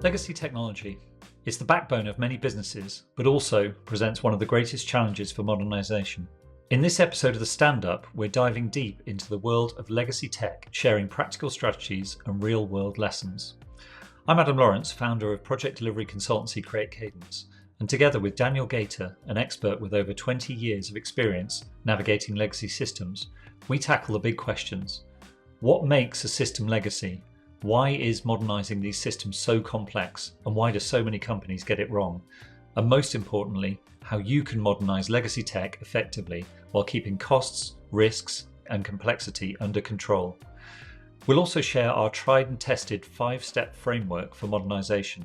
Legacy technology is the backbone of many businesses, but also presents one of the greatest challenges for modernisation. In this episode of The Stand-Up, we're diving deep into the world of legacy tech, sharing practical strategies and real-world lessons. I'm Adam Lawrence, founder of project delivery consultancy Create Cadence, and together with Daniel Gator, an expert with over 20 years of experience navigating legacy systems, we tackle the big questions. What makes a system legacy? Why is modernising these systems so complex, and why do so many companies get it wrong? And most importantly, how you can modernise legacy tech effectively while keeping costs, risks and complexity under control. We'll also share our tried and tested 5-step framework for modernisation,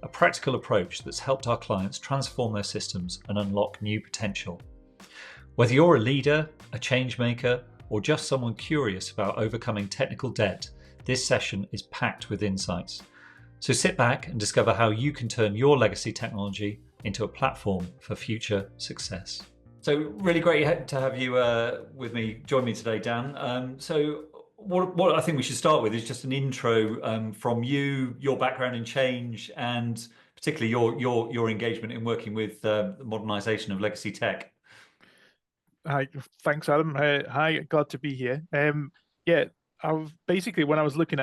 a practical approach that's helped our clients transform their systems and unlock new potential. Whether you're a leader, a change maker, or just someone curious about overcoming technical debt, this session is packed with insights. So sit back and discover how you can turn your legacy technology into a platform for future success. So really great to have you join me today, Dan. So what I think we should start with is just an intro from you, your background in change, and particularly your engagement in working with the modernisation of legacy tech. Hi, thanks, Adam. Hi, glad to be here. I've basically, when I was looking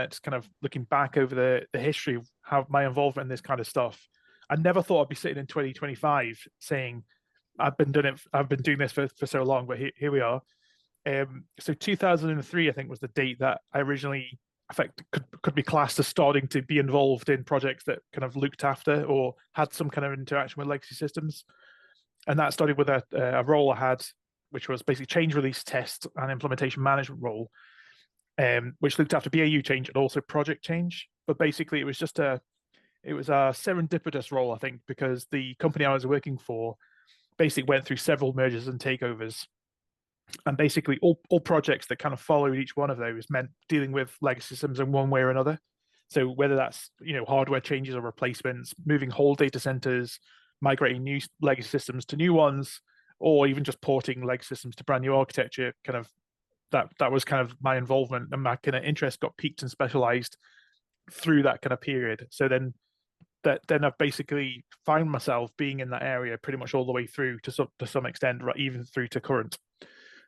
back over the history of how my involvement in this kind of stuff, I never thought I'd be sitting in 2025 saying I've been doing this for so long, but here we are. So 2003, I think, was the date that I originally, in fact, could be classed as starting to be involved in projects that kind of looked after or had some kind of interaction with legacy systems. And that started with a role I had, which was basically change release test and implementation management role, which looked after BAU change and also project change. But basically, it was a serendipitous role, I think, because the company I was working for basically went through several mergers and takeovers. And basically, all projects that kind of followed each one of those meant dealing with legacy systems in one way or another. So whether that's hardware changes or replacements, moving whole data centers, migrating new legacy systems to new ones, or even just porting legacy systems to brand new architecture, that was kind of my involvement, and my kind of interest got peaked and specialized through that kind of period. So then I've basically found myself being in that area pretty much all the way through to some extent, right, even through to current.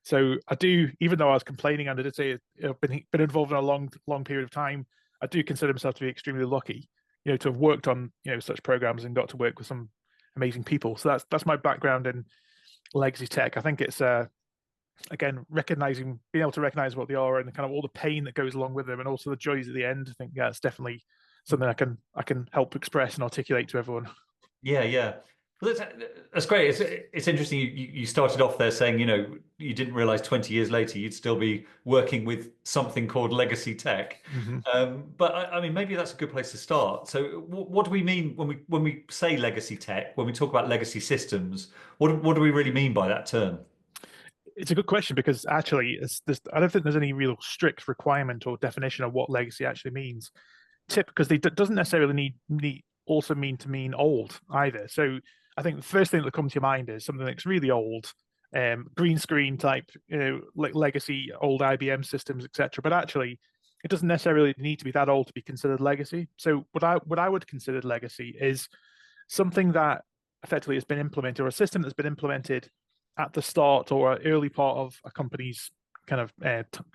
So I do, even though I was complaining, and I did say I've been involved in a long period of time, I do consider myself to be extremely lucky, to have worked on such programs and got to work with some amazing people. So that's my background in legacy tech. I think it's again, being able to recognize what they are and kind of all the pain that goes along with them, and also the joys at the end. I think it's definitely something I can help express and articulate to everyone. Yeah. Well, that's great. It's interesting. You started off there saying you didn't realize 20 years later you'd still be working with something called legacy tech. Mm-hmm. But I mean, maybe that's a good place to start. So what do we mean when we say legacy tech? When we talk about legacy systems, what do we really mean by that term? It's a good question, because actually, I don't think there's any real strict requirement or definition of what legacy actually means. Because it doesn't necessarily also mean old either. So I think the first thing that comes to your mind is something that's really old, green screen type, legacy, old IBM systems, etc. But actually, it doesn't necessarily need to be that old to be considered legacy. So what I would consider legacy is something that effectively has been implemented, or a system that's been implemented at the start or early part of a company's kind of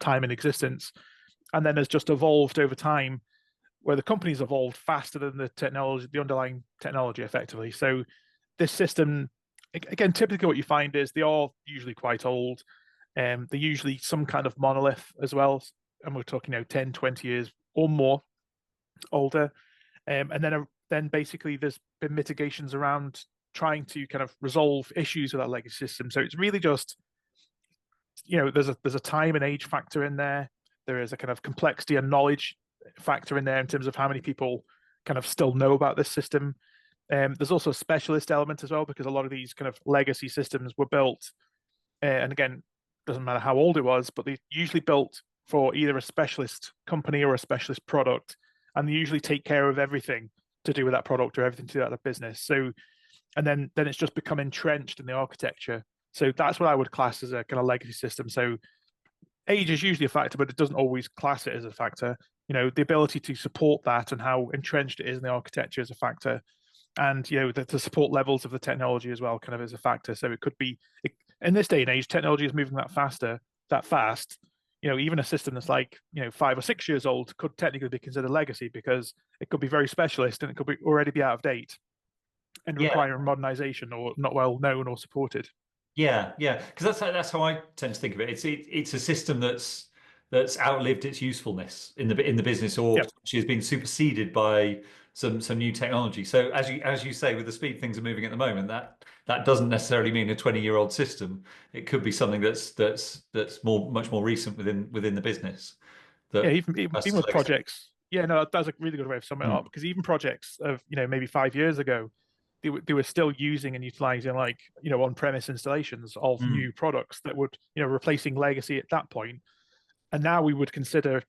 time in existence, and then has just evolved over time, where the company's evolved faster than the underlying technology effectively. So this system, again, typically what you find is they are usually quite old. They're usually some kind of monolith as well. And we're talking 10, 20 years or more older. And then basically there's been mitigations around trying to kind of resolve issues with that legacy system. So it's really just, there's a time and age factor in there. There is a kind of complexity and knowledge factor in there in terms of how many people kind of still know about this system. There's also a specialist element as well, because a lot of these kind of legacy systems were built, and again, doesn't matter how old it was, but they usually built for either a specialist company or a specialist product, and they usually take care of everything to do with that product or everything to do with that business. So, and then it's just become entrenched in the architecture. So that's what I would class as a kind of legacy system. So age is usually a factor, but it doesn't always class it as a factor. the ability to support that and how entrenched it is in the architecture is a factor. And the support levels of the technology as well kind of is a factor. So it could be in this day and age, technology is moving that fast. Even a system that's like 5 or 6 years old could technically be considered legacy because it could be very specialist and it could already be out of date and Yeah, require modernization or not well known or supported. yeah, yeah. Because that's how I tend to think of it. It's a system that's outlived its usefulness in the business, or Yeah, potentially has been superseded by some new technology. So as you say, with the speed things are moving at the moment, that doesn't necessarily mean a 20-year-old system. It could be something that's much more recent within the business yeah. that Even has with legacy. projects, yeah, no, that's a really good way of summing it up Mm, because even projects of maybe 5 years ago, they were still using and utilizing like on-premise installations of mm. new products that would replacing legacy at that point. And now we would consider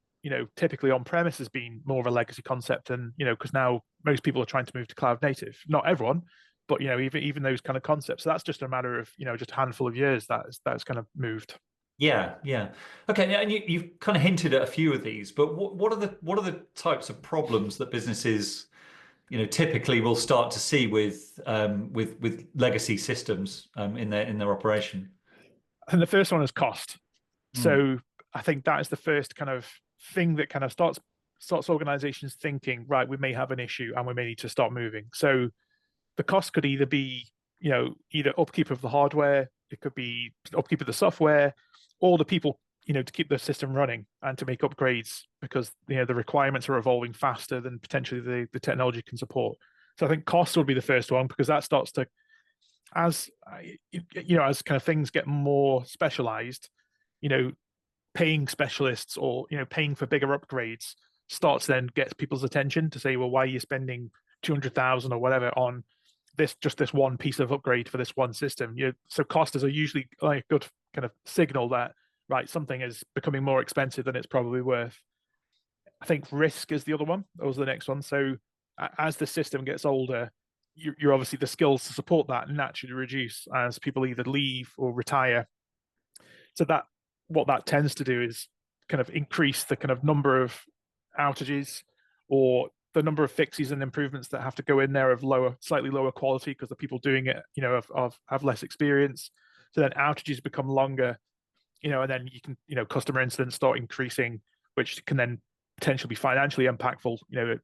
typically on-premise as being more of a legacy concept, and because now most people are trying to move to cloud native. Not everyone, but even those kind of concepts. So that's just a matter of just a handful of years that's kind of moved. Yeah, yeah. Okay, and you've kind of hinted at a few of these, but what are the types of problems that businesses, typically will start to see with legacy systems in their operation? And the first one is cost. Mm, So I think that is the first kind of thing that kind of starts organizations thinking, right, we may have an issue and we may need to start moving. So the cost could either be, either upkeep of the hardware, it could be upkeep of the software, or the people, to keep the system running and to make upgrades because the requirements are evolving faster than potentially the technology can support. So I think cost would be the first one because that starts to, as as kind of things get more specialized, you know, paying specialists or paying for bigger upgrades starts then gets people's attention to say, well, why are you spending 200,000 or whatever on this one piece of upgrade for this one system? So cost is a usually like a good kind of signal that right something is becoming more expensive than it's probably worth. I think risk is the other one. That was the next one. So as the system gets older, you're obviously the skills to support that naturally reduce as people either leave or retire. So that what that tends to do is kind of increase the kind of number of outages or the number of fixes and improvements that have to go in there of slightly lower quality because the people doing it, have less experience. So then outages become longer, and then you can, customer incidents start increasing, which can then potentially be financially impactful,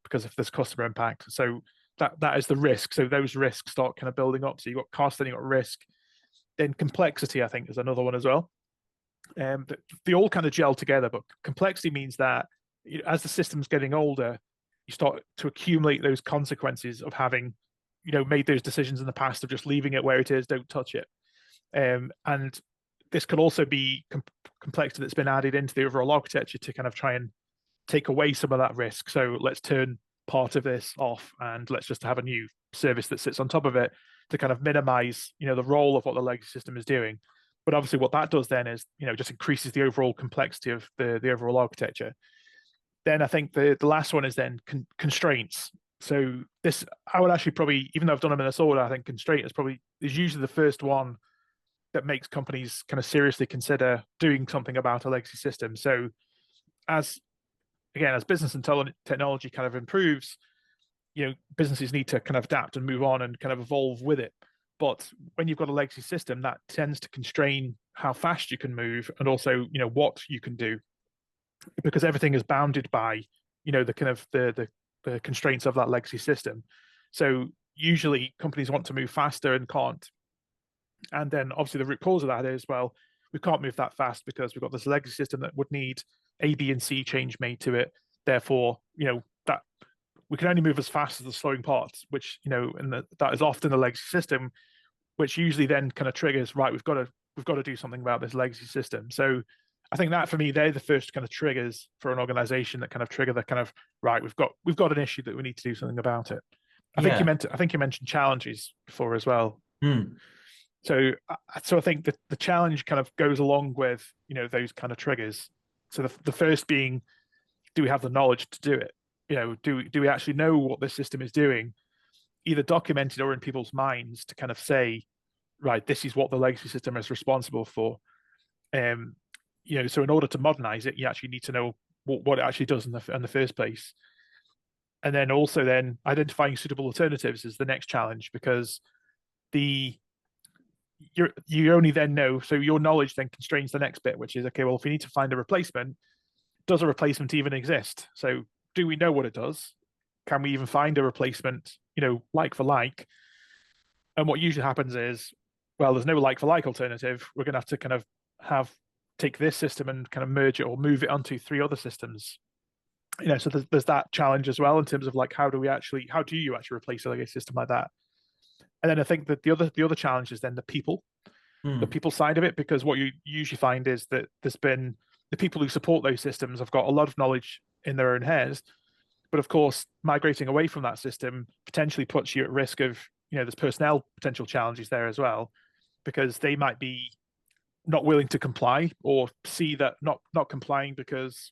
because of this customer impact. So that is the risk. So those risks start kind of building up. So you've got cost, then you've got risk. Then complexity, I think, is another one as well. They all kind of gel together, but complexity means that as the system's getting older, you start to accumulate those consequences of having, made those decisions in the past of just leaving it where it is, don't touch it. And this could also be complexity that's been added into the overall architecture to kind of try and take away some of that risk. So let's turn part of this off and let's just have a new service that sits on top of it to kind of minimize, the role of what the legacy system is doing. But obviously what that does then is, just increases the overall complexity of the overall architecture. Then I think the last one is then constraints. So this, I would actually probably, even though I've done them in this order, I think constraint is usually the first one that makes companies kind of seriously consider doing something about a legacy system. So as business and technology kind of improves, businesses need to kind of adapt and move on and kind of evolve with it. But when you've got a legacy system, that tends to constrain how fast you can move and also, what you can do, because everything is bounded by, the kind of the constraints of that legacy system. So usually companies want to move faster and can't. And then obviously the root cause of that is, well, we can't move that fast because we've got this legacy system that would need A, B, and C change made to it. Therefore, that we can only move as fast as the slowing parts, which, and that is often the legacy system, which usually then kind of triggers, right, we've got to do something about this legacy system. So I think that for me, they're the first kind of triggers for an organization that kind of trigger the kind of, right, we've got an issue that we need to do something about it. Yeah. I think you mentioned challenges before as well. Mm. So I think that the challenge kind of goes along with, those kind of triggers. So the first being, do we have the knowledge to do it? Do we actually know what this system is doing, either documented or in people's minds, to kind of say, right, this is what the legacy system is responsible for. So in order to modernize it, you actually need to know what it actually does in the first place. And then also then identifying suitable alternatives is the next challenge, because the you only then know, so your knowledge then constrains the next bit, which is, okay, well, if we need to find a replacement, does a replacement even exist? So do we know what it does? Can we even find a replacement, like for like? And what usually happens is, well, there's no like for like alternative. We're going to have to kind of take this system and kind of merge it or move it onto three other systems. So there's that challenge as well, in terms of like, how do you actually replace a legacy system like that? And then I think that the other challenge is then the Mm. people side of it, because what you usually find is that there's been the people who support those systems have got a lot of knowledge in their own heads, but of course, migrating away from that system potentially puts you at risk of, there's personnel potential challenges there as well, because they might be not willing to comply, or see that not complying because,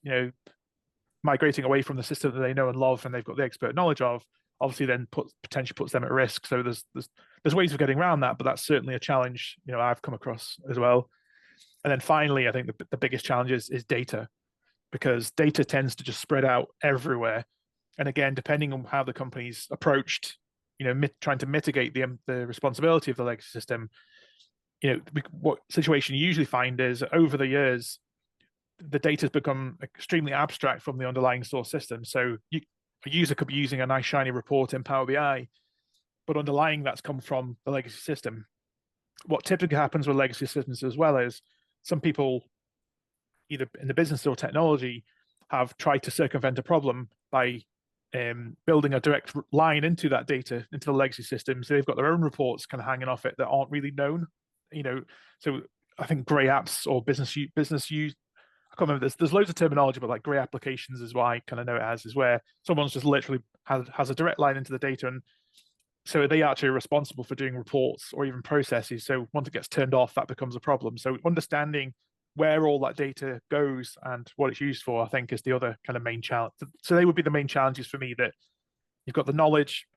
migrating away from the system that they know and love and they've got the expert knowledge of, obviously then potentially puts them at risk. So there's ways of getting around that, but that's certainly a challenge, I've come across as well. And then finally, I think the biggest challenge is data, because data tends to just spread out everywhere. And again, depending on how the company's approached, trying to mitigate the responsibility of the legacy system, what situation you usually find is, over the years, the data has become extremely abstract from the underlying source system. So a user could be using a nice shiny report in Power BI, but underlying that's come from the legacy system. What typically happens with legacy systems as well is, some people, either in the business or technology, have tried to circumvent a problem by building a direct line into that data, into the legacy system. So they've got their own reports kind of hanging off it that aren't really known. So I think grey apps or business use. I can't remember. There's loads of terminology, but like grey applications is what I kind of know it as, is where someone's just literally has a direct line into the data, and so they actually are responsible for doing reports or even processes. So once it gets turned off, that becomes a problem. So understanding where all that data goes and what it's used for, I think, is the other kind of main challenge. So they would be the main challenges for me, that you've got the knowledge,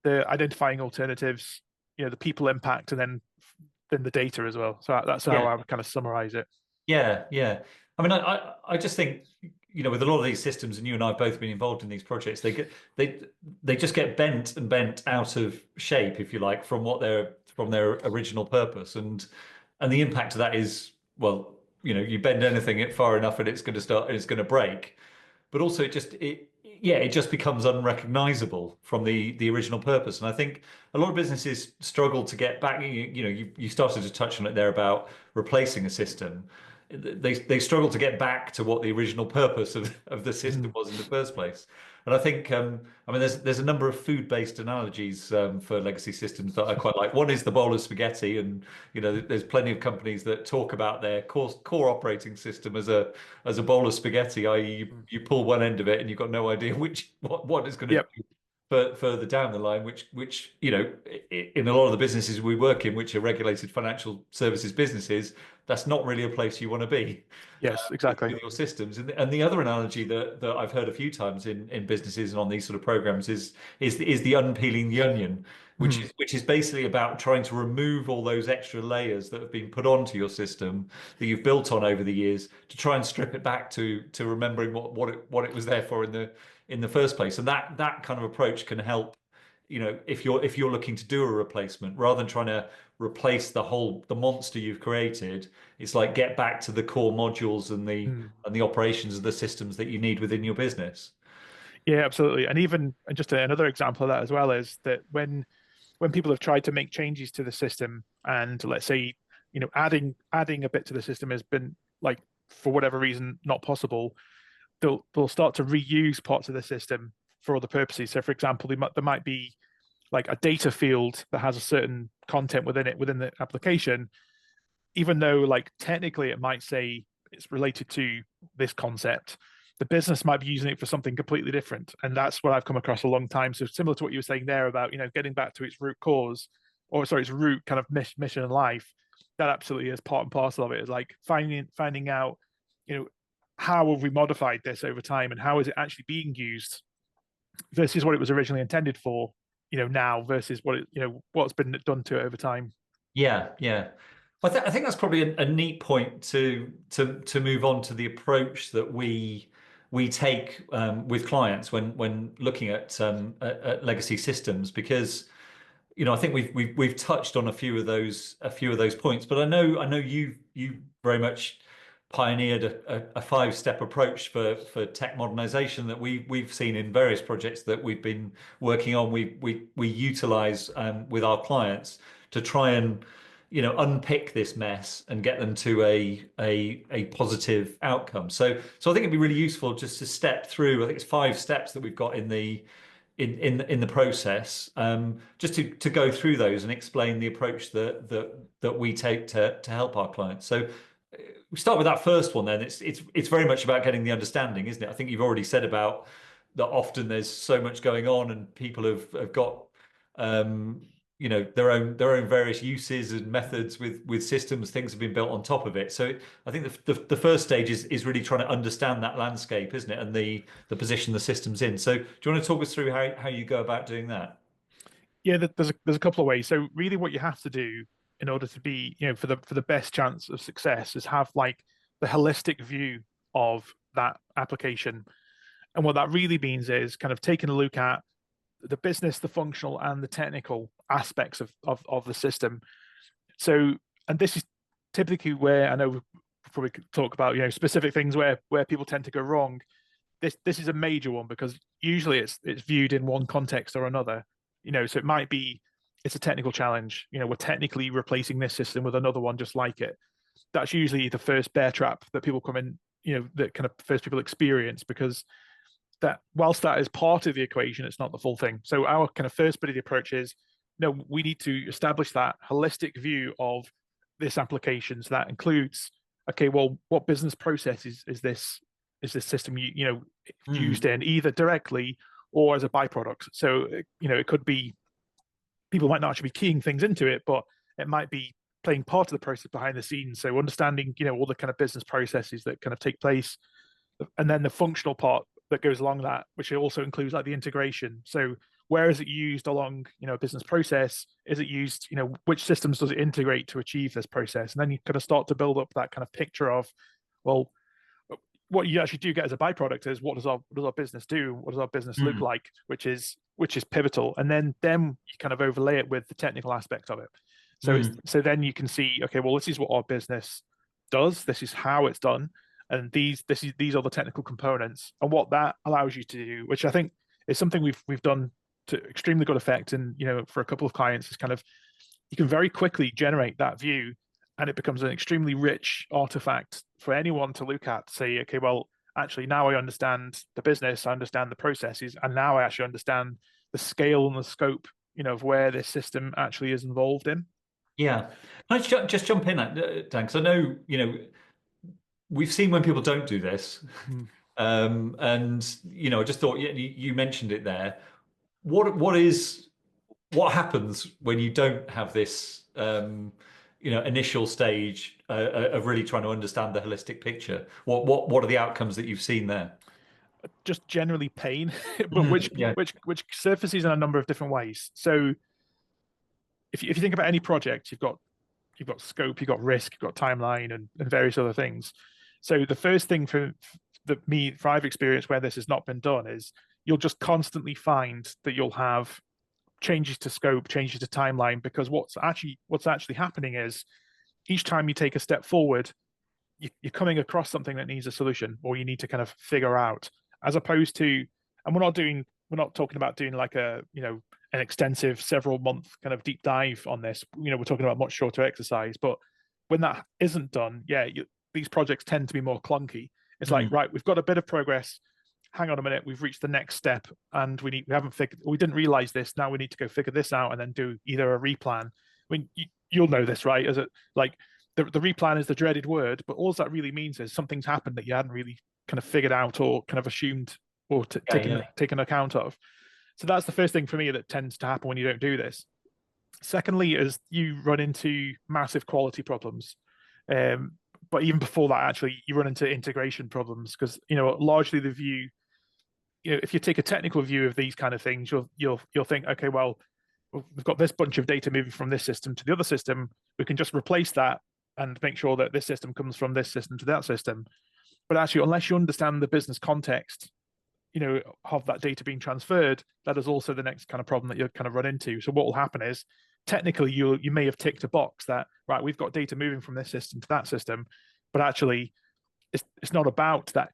the identifying alternatives, the people impact, and then the data as well. So that's how Yeah. I would kind of summarize it. Yeah, yeah. I mean, I just think, with a lot of these systems, and you and I have both been involved in these projects, they just get bent and bent out of shape, if you like, from their original purpose, and the impact of that is, well, you bend anything it far enough and it's going to break. But also it just becomes unrecognizable from the original purpose. And I think a lot of businesses struggle to get back. You started to touch on it there about replacing a system. They struggle to get back to what the original purpose of the system Mm. was in the first place. And I think, I mean, there's a number of food-based analogies for legacy systems that I quite like. One is the bowl of spaghetti, and there's plenty of companies that talk about their core operating system as a bowl of spaghetti, i.e., you pull one end of it and you've got no idea what it's going to Yep. do further down the line, which in a lot of the businesses we work in, which are regulated financial services businesses, that's not really a place you want to be Yes, with exactly. your systems. And the other analogy that I've heard a few times in businesses and on these sort of programs is the unpeeling the onion, Mm. which is basically about trying to remove all those extra layers that have been put onto your system that you've built on over the years, to try and strip it back to remembering what it was there for in the first place. And that kind of approach can help, if you're looking to do a replacement, rather than trying to replace the monster you've created. It's like, get back to the core modules Mm. and the operations of the systems that you need within your business. Yeah, absolutely. And just another example of that as well is that when people have tried to make changes to the system, and let's say, adding a bit to the system has been, like, for whatever reason, not possible, they'll start to reuse parts of the system for other purposes. So for example, there might be like a data field that has a certain content within the application, even though, like, technically it might say it's related to this concept, the business might be using it for something completely different. And that's what I've come across a long time. So similar to what you were saying there about, getting back to its root cause, or sorry, its root kind of mission in life, that absolutely is part and parcel of it. Is like finding out, you know, how have we modified this over time, and how is it actually being used versus what it was originally intended for, now, versus what's been done to it over time. Yeah, yeah. I think that's probably a neat point to move on to the approach that we we take with clients when looking at legacy systems, because I think we've touched on a few of those points, but I know you very much pioneered a 5-step approach for tech modernization that we've seen in various projects that we've been working on. We utilize with our clients to try and unpick this mess and get them to a positive outcome. So I think it'd be really useful just to step through. I think it's 5 steps that we've got in the process, just to go through those and explain the approach that we take to help our clients. So we start with that first one. Then it's very much about getting the understanding, isn't it? I think you've already said about that. Often there's so much going on, and people have got their own various uses and methods with systems. Things have been built on top of it. So I think the first stage is really trying to understand that landscape, isn't it, and the position the system's in. So do you want to talk us through how you go about doing that? Yeah, there's a couple of ways. So really, what you have to do in order to be, for the best chance of success is have like the holistic view of that application. And what that really means is kind of taking a look at the business, the functional, and the technical aspects of the system. So, and this is typically where I know we probably could talk about specific things where people tend to go wrong. This is a major one, because usually it's viewed in one context or another. So it might be it's a technical challenge. We're technically replacing this system with another one just like it. That's usually the first bear trap that people come in. That kind of first people experience, because that whilst that is part of the equation, it's not the full thing. So our kind of first bit of the approach is, we need to establish that holistic view of this application. So that includes, okay, well, what business processes is this system used in, either directly or as a byproduct. So it could be people might not actually be keying things into it, but it might be playing part of the process behind the scenes. So understanding all the kind of business processes that kind of take place, and then the functional part that goes along that, which also includes like the integration. So where is it used along a business process? Is it used, which systems does it integrate to achieve this process? And then you kind of start to build up that kind of picture of, well, what you actually do get as a byproduct is what does our business do? What does our business look like? Which is pivotal. And then you kind of overlay it with the technical aspect of it. So so then you can see, okay, well, this is what our business does. This is how it's done. And these are the technical components, and what that allows you to do, which I think is something we've done to extremely good effect. And for a couple of clients, is kind of you can very quickly generate that view, and it becomes an extremely rich artifact for anyone to look at. Say, okay, well, actually now I understand the business, I understand the processes, and now I actually understand the scale and the scope, of where this system actually is involved in. Yeah, can I just jump in, Dan? Because I know we've seen when people don't do this, and I just thought you mentioned it there. What happens when you don't have this initial stage of really trying to understand the holistic picture? What are the outcomes that you've seen there? Just generally pain, but which surfaces in a number of different ways. So if you think about any project, you've got scope, you've got risk, you've got timeline, and various other things. So the first thing for I've experienced where this has not been done is you'll just constantly find that you'll have changes to scope, changes to timeline, because what's actually happening is each time you take a step forward, you're coming across something that needs a solution, or you need to kind of figure out, as opposed to, and we're not talking about doing like an extensive several month kind of deep dive on this. We're talking about much shorter exercise. But when that isn't done, these projects tend to be more clunky. It's like, right, we've got a bit of progress. Hang on a minute, we've reached the next step, and we didn't realize this. Now we need to go figure this out and then do either a replan. I mean, you'll know this, right? As it like the replan is the dreaded word, but all that really means is something's happened that you hadn't really kind of figured out or kind of assumed or taken account of. So that's the first thing for me that tends to happen when you don't do this. Secondly, is you run into massive quality problems. But even before that, actually, you run into integration problems, because largely the view, if you take a technical view of these kind of things, you'll think, okay, well, we've got this bunch of data moving from this system to the other system. We can just replace that and make sure that this system comes from this system to that system. But actually, unless you understand the business context, of that data being transferred, that is also the next kind of problem that you'll kind of run into. So what will happen is, technically, you may have ticked a box that, right, we've got data moving from this system to that system, but actually, it's not about that,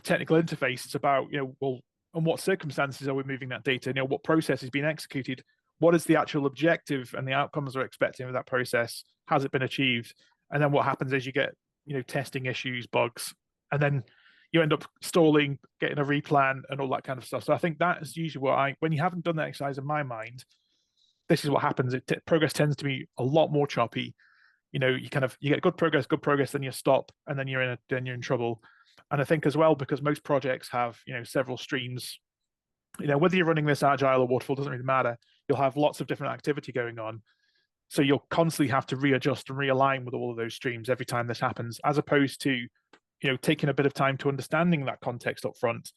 technical interface. It's about, well, on what circumstances are we moving that data? What process is being executed? What is the actual objective and the outcomes we're expecting of that process? Has it been achieved? And then what happens is you get, testing issues, bugs, and then you end up stalling, getting a replan, and all that kind of stuff. So I think that is usually when you haven't done that exercise in my mind, this is what happens. Progress tends to be a lot more choppy. You get good progress, then you stop, and then you're in trouble. And I think as well, because most projects have several streams, whether you're running this agile or waterfall doesn't really matter. You'll have lots of different activity going on, so you'll constantly have to readjust and realign with all of those streams every time this happens, as opposed to taking a bit of time to understanding that context up front,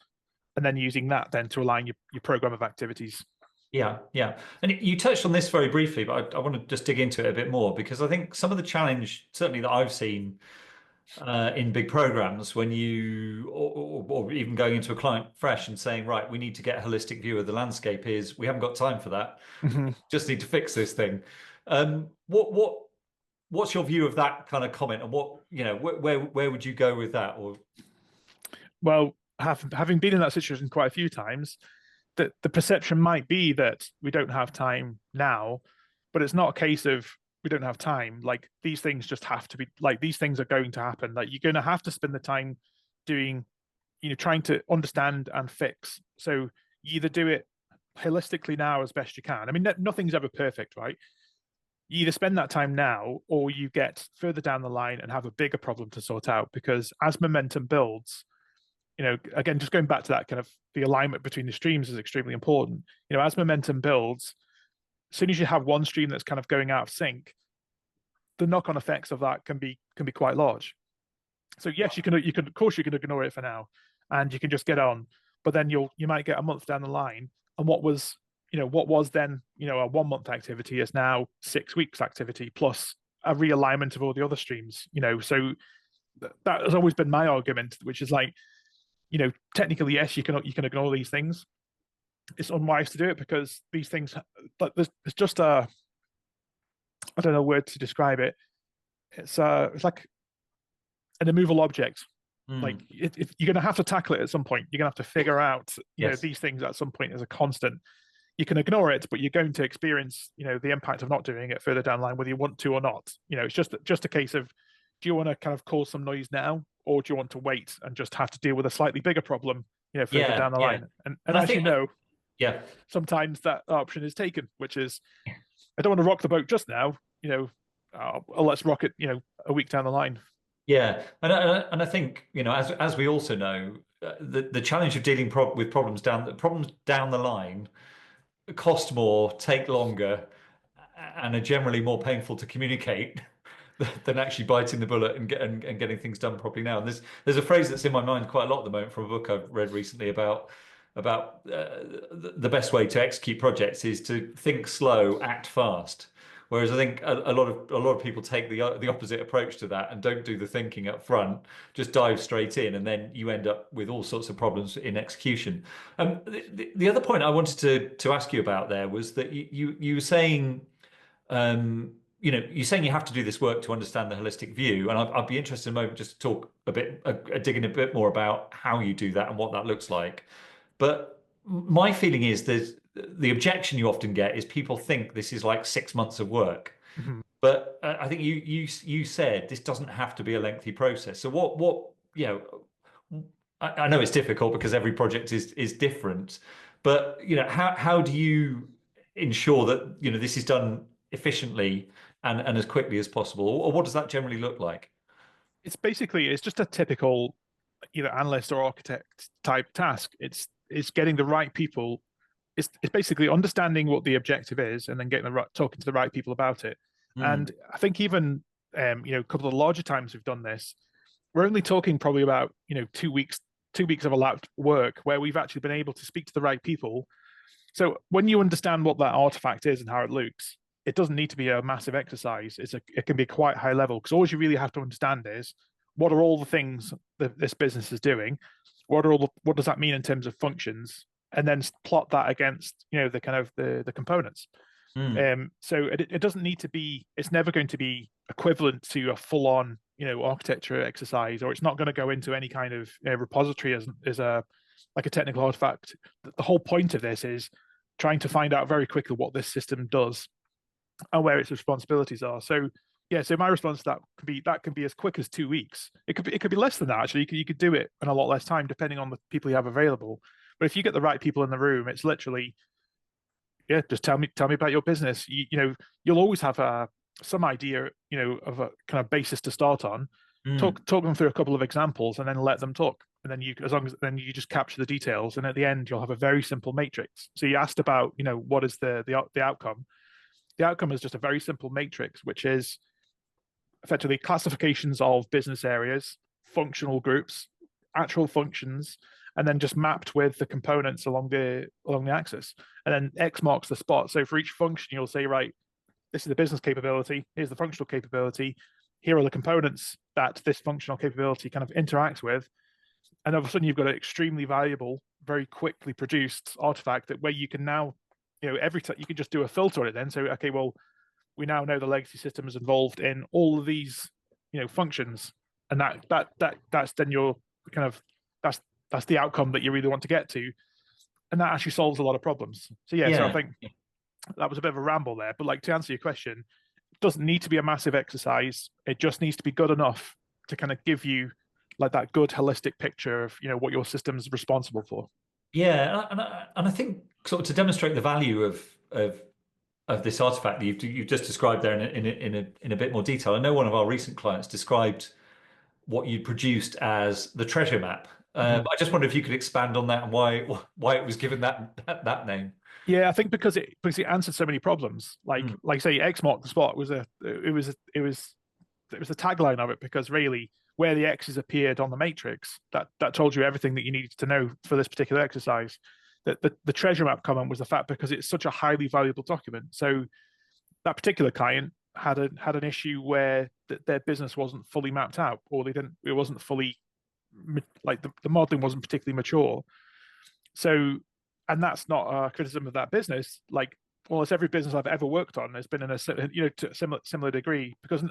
and then using that then to align your program of activities. Yeah, yeah. And you touched on this very briefly, but I want to just dig into it a bit more, because I think some of the challenge, certainly that I've seen in big programs, when you, or even going into a client fresh and saying, right, we need to get a holistic view of the landscape, is we haven't got time for that. Mm-hmm. Just need to fix this thing. What's your view of that kind of comment, and where would you go with that? Or, well, having been in that situation quite a few times, the perception might be that we don't have time now, but it's not a case of we don't have time. Like, these things just have to be, like, these things are going to happen. Like, you're going to have to spend the time doing, trying to understand and fix. So you either do it holistically now as best you can. I mean, nothing's ever perfect, right? You either spend that time now, or you get further down the line and have a bigger problem to sort out, because as momentum builds, again, just going back to that kind of the alignment between the streams is extremely important. As momentum builds, as soon as you have one stream that's kind of going out of sync, the knock-on effects of that can be quite large. So yes, you can of course you can ignore it for now, and you can just get on. But then you might get a month down the line, and what was then a 1 month activity is now 6 weeks activity, plus a realignment of all the other streams. So that has always been my argument, which is like, technically, yes, you can ignore these things. It's unwise to do it, because these things, but there's just I don't know a word to describe it. It's like an immovable object. Like, if you're going to have to tackle it at some point, you're going to have to figure out, yes, these things at some point as a constant. You can ignore it, but you're going to experience, the impact of not doing it further down the line, whether you want to or not. It's just a case of, do you want to kind of cause some noise now, or do you want to wait and just have to deal with a slightly bigger problem, further down the line? And as you know, yeah, sometimes that option is taken, which is, I don't want to rock the boat just now, let's rock it, a week down the line. yeah. And I think, as we also know, the challenge of dealing with problems down the line cost more, take longer, and are generally more painful to communicate than actually biting the bullet and getting things done properly now. And there's a phrase that's in my mind quite a lot at the moment from a book I've read recently about the best way to execute projects is to think slow, act fast. Whereas I think a lot of people take the opposite approach to that and don't do the thinking up front, just dive straight in, and then you end up with all sorts of problems in execution. The other point I wanted to ask you about there was that you were saying, you're saying you have to do this work to understand the holistic view, and I'd be interested in a moment just to talk a bit, dig in a bit more about how you do that and what that looks like. But my feeling is the objection you often get is people think this is like 6 months of work. Mm-hmm. But I think you said this doesn't have to be a lengthy process. So I know it's difficult because every project is different, but how do you ensure that this is done efficiently and as quickly as possible, or what does that generally look like? It's just a typical either analyst or architect type task. It's getting the right people. It's basically understanding what the objective is, and then talking to the right people about it. And I think even a couple of the larger times we've done this, we're only talking probably about 2 weeks of elapsed work where we've actually been able to speak to the right people. So when you understand what that artifact is and how it looks, it doesn't need to be a massive exercise. It can be quite high level, because all you really have to understand is, what are all the things that this business is doing? What does that mean in terms of functions? And then plot that against, the kind of the components. Mm. So it doesn't need to be. It's never going to be equivalent to a full on, architecture exercise, or it's not going to go into any kind of repository as a like a technical artifact. The whole point of this is trying to find out very quickly what this system does and where its responsibilities are. So yeah, so my response to that can be as quick as 2 weeks. It could be less than that actually. You could do it in a lot less time depending on the people you have available. But if you get the right people in the room, it's literally, yeah, just tell me about your business. You'll always have some idea, of a kind of basis to start on. Mm. Talk them through a couple of examples and then let them talk. And then as long as then you just capture the details, and at the end you'll have a very simple matrix. So you asked about, what is the outcome? The outcome is just a very simple matrix, which is effectively classifications of business areas, functional groups, actual functions, and then just mapped with the components along the axis. And then X marks the spot. So for each function, you'll say, right, this is the business capability, here's the functional capability, here are the components that this functional capability kind of interacts with. And all of a sudden you've got an extremely valuable, very quickly produced artifact that where you can now, every time you can just do a filter on it then. So, okay, well, we now know the legacy system is involved in all of these, functions. And that's then your kind of, that's the outcome that you really want to get to. And that actually solves a lot of problems. So yeah, so I think that was a bit of a ramble there, but like to answer your question, it doesn't need to be a massive exercise. It just needs to be good enough to kind of give you like that good holistic picture of what your system's responsible for. Yeah, and I think sort of to demonstrate the value of this artifact that you've just described there in a bit more detail. I know one of our recent clients described what you produced as the treasure map. Mhm. I just wonder if you could expand on that and why it was given that name. Yeah, I think because it answered so many problems. Like say X marked the spot was the tagline of it, because really where the X's appeared on the matrix, that told you everything that you needed to know for this particular exercise. The treasure map comment was the fact because it's such a highly valuable document. So that particular client had an issue where their business wasn't fully mapped out, or it wasn't fully, like the modeling wasn't particularly mature. So, and that's not a criticism of that business. Like almost every business I've ever worked on has been in a to a similar degree, because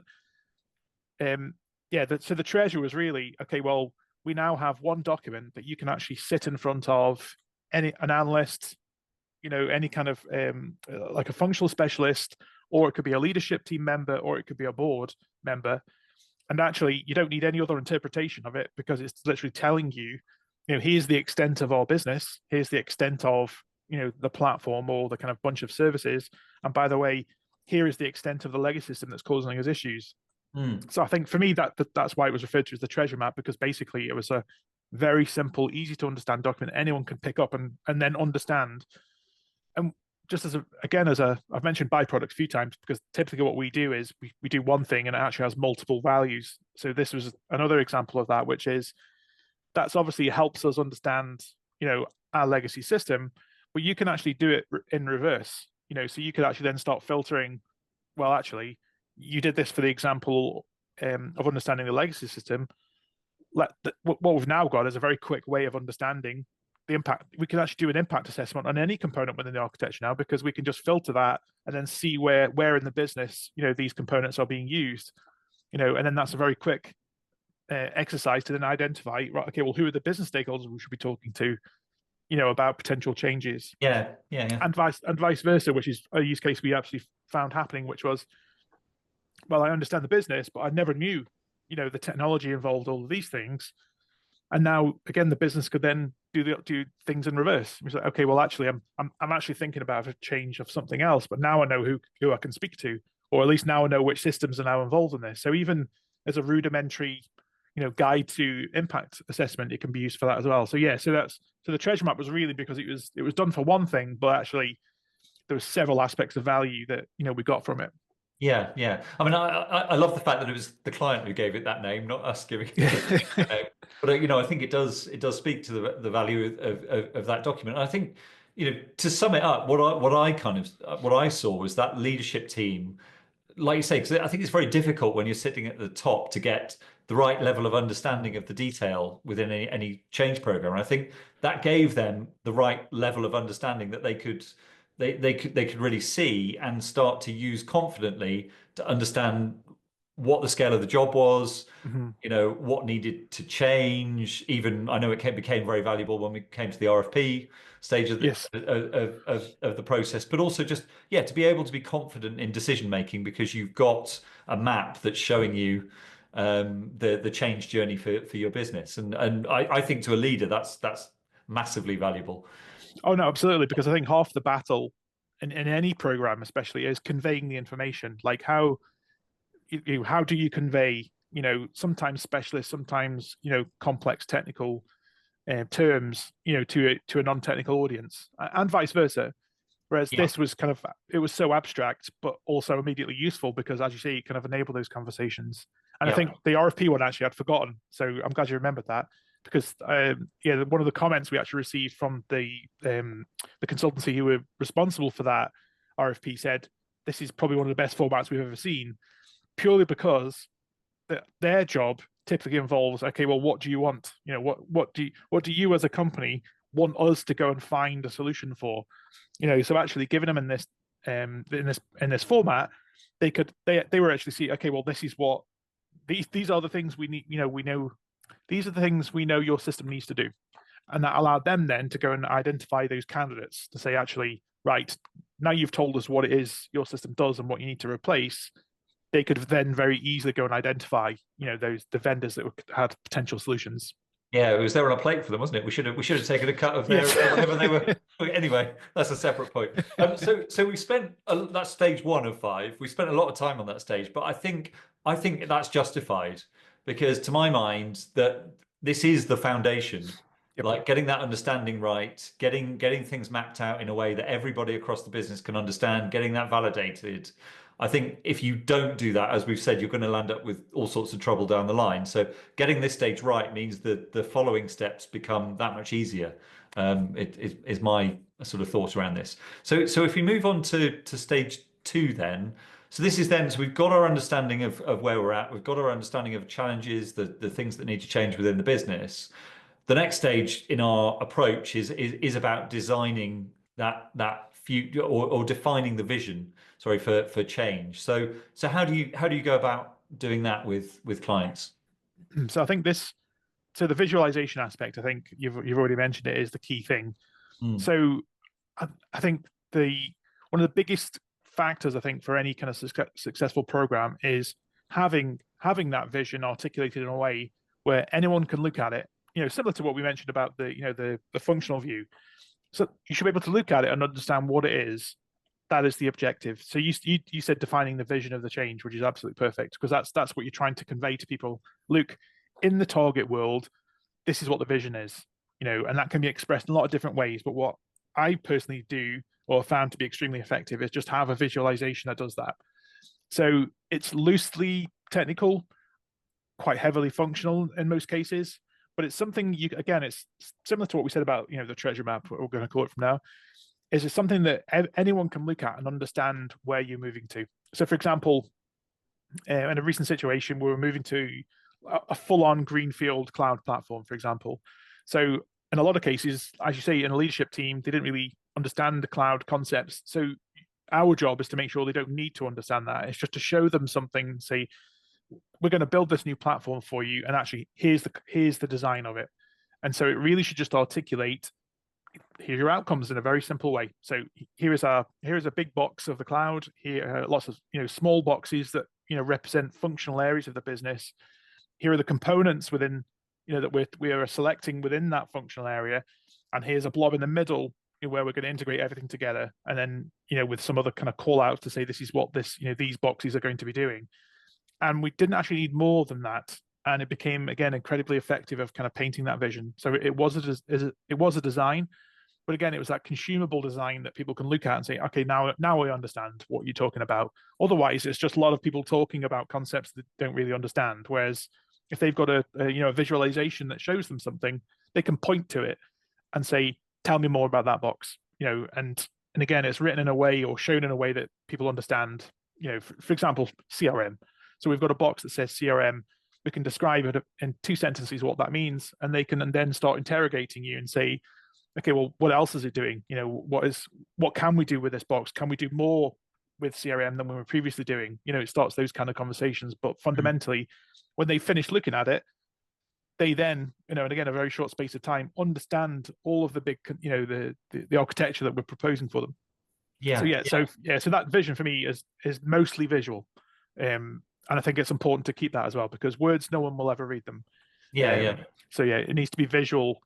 so the treasure was really, okay, well, we now have one document that you can actually sit in front of an analyst, any kind of like a functional specialist, or it could be a leadership team member, or it could be a board member. And actually, you don't need any other interpretation of it, because it's literally telling you, here's the extent of our business, here's the extent of, the platform or the kind of bunch of services. And by the way, here is the extent of the legacy system that's causing us issues. Mm. So I think for me that's why it was referred to as the treasure map, because basically it was a very simple, easy to understand document anyone can pick up and then understand. And just I've mentioned byproduct a few times, because typically what we do is we do one thing and it actually has multiple values. So this was another example of that, which is that's obviously helps us understand, our legacy system, but you can actually do it in reverse. So you could actually then start filtering. Well, actually, you did this for the example of understanding the legacy system. What we've now got is a very quick way of understanding the impact. We can actually do an impact assessment on any component within the architecture now, because we can just filter that and then see where in the business these components are being used. And then that's a very quick exercise to then identify, right, okay, well, who are the business stakeholders we should be talking to, about potential changes. Yeah. And vice versa, which is a use case we actually found happening, which was, well, I understand the business, but I never knew, the technology involved, all of these things. And now again, the business could then do things in reverse. It's like, okay, well, actually, I'm actually thinking about a change of something else, but now I know who I can speak to, or at least now I know which systems are now involved in this. So even as a rudimentary, guide to impact assessment, it can be used for that as well. So yeah, so the treasure map was really because it was done for one thing, but actually there was several aspects of value that we got from it. Yeah. I mean, I love the fact that it was the client who gave it that name, not us giving it that name. But I think it does speak to the value of that document. And I think to sum it up, what I saw was that leadership team, like you say, because I think it's very difficult when you're sitting at the top to get the right level of understanding of the detail within any change program. And I think that gave them the right level of understanding that they could really see and start to use confidently to understand what the scale of the job was, Hmm. what needed to change. Even I know became very valuable when we came to the RFP stage of Yes. the process, but also just, yeah, to be able to be confident in decision making because you've got a map that's showing you the change journey for your business. And I think to a leader that's massively valuable. Oh no, absolutely. Because I think half the battle in any program, especially, is conveying the information. Like how do you convey, sometimes specialist, sometimes complex technical terms, to a non-technical audience, and vice versa. Whereas Yeah, this was it was so abstract, but also immediately useful because, as you say, it kind of enabled those conversations. And I yeah, think the RFP one actually I'd forgotten, so I'm glad you remembered that because yeah, one of the comments we actually received from the consultancy who were responsible for that RFP said this is probably one of the best formats we've ever seen, purely because their job typically involves, okay, well, what do you want? What do you as a company want us to go and find a solution for? So actually giving them in this format, they were actually see, okay, well, this is what these are the things we need. We know these are the things we know your system needs to do, and that allowed them then to go and identify those candidates to say, actually, right, now you've told us what it is your system does and what you need to replace. They could then very easily go and identify, the vendors that had potential solutions. yeah. It was there on a plate for them, wasn't it? We should have taken a cut of their Yes. whatever they were. Anyway, that's a separate point. So we spent that's stage one of five. We spent a lot of time on that stage, but I think that's justified because to my mind that this is the foundation. Yep. Like getting that understanding right, getting things mapped out in a way that everybody across the business can understand, getting that validated. I think if you don't do that, as we've said, you're going to land up with all sorts of trouble down the line. So getting this stage right means that the following steps become that much easier. It is my sort of thought around this. So if we move on to stage two, then. So we've got our understanding of where we're at. We've got our understanding of challenges, the things that need to change within the business. The next stage in our approach is about designing that future or defining the vision, sorry, for change. So how do you go about doing that with clients? So I think so the visualization aspect, I think you've already mentioned it, is the key thing. Mm, So I think one of the biggest factors, I think, for any kind of successful program is having that vision articulated in a way where anyone can look at it. Similar to what we mentioned about the functional view. So you should be able to look at it and understand what it is. That is the objective. So you said defining the vision of the change, which is absolutely perfect because that's what you're trying to convey to people. Look, in the target world, this is what the vision is, and that can be expressed in a lot of different ways. But what I personally do or found to be extremely effective is just have a visualization that does that. So it's loosely technical, quite heavily functional in most cases, but it's something it's similar to what we said about, the treasure map, what we're going to call it from now, is it's something that anyone can look at and understand where you're moving to. So for example, in a recent situation, we were moving to a full-on greenfield cloud platform, for example. So in a lot of cases, as you say, in a leadership team, they didn't really understand the cloud concepts. So our job is to make sure they don't need to understand that. It's just to show them something, say, we're going to build this new platform for you, and actually, here's the design of it. And so it really should just articulate, here's your outcomes in a very simple way. So here is a big box of the cloud. Here are lots of small boxes that represent functional areas of the business. Here are the components within that we are selecting within that functional area, and here's a blob in the middle where we're going to integrate everything together, and then with some other kind of call outs to say this is what these boxes are going to be doing. And we didn't actually need more than that, and it became again incredibly effective of kind of painting that vision. So it was a design, but again, it was that consumable design that people can look at and say, okay, now I understand what you're talking about. Otherwise, it's just a lot of people talking about concepts that don't really understand. Whereas if they've got a visualization that shows them something, they can point to it and say, tell me more about that box. And again, it's written in a way or shown in a way that people understand. For example, CRM. So we've got a box that says CRM. we can describe it in 2 sentences what that means, and they can then start interrogating you and say, okay, well, what else is it doing? What can we do with this box? Can we do more with CRM than we were previously doing? It starts those kind of conversations. But fundamentally, when they finish looking at it, they then, and again, a very short space of time, understand all of the big, the architecture that we're proposing for them. Yeah. So that vision for me is mostly visual, and I think it's important to keep that as well, because words, no one will ever read them. So it needs to be visual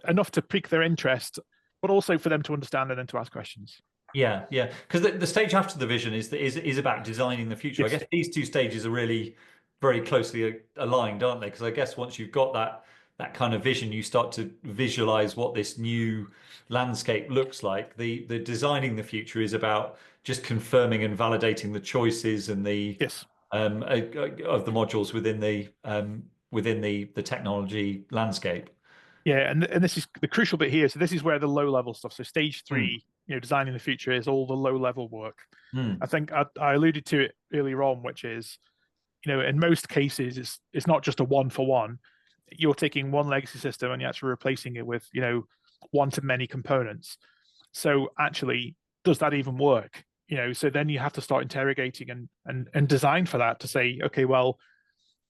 enough to pique their interest, but also for them to understand and then to ask questions. Yeah, because the stage after the vision is about designing the future. Yes. I guess these two stages are really very closely aligned, aren't they? Because I guess once you've got that kind of vision, you start to visualize what this new landscape looks like. The designing the future is about just confirming and validating the choices and the Yes. of the modules within the technology landscape. Yeah, and this is the crucial bit here. So this is where the low level stuff. So stage 3, designing the future, is all the low level work. I think I alluded to it earlier on, which is, in most cases, it's not just a 1-for-1. You're taking one legacy system and you're actually replacing it with, one-to-many components. So actually, does that even work? So then you have to start interrogating and design for that to say, okay, well,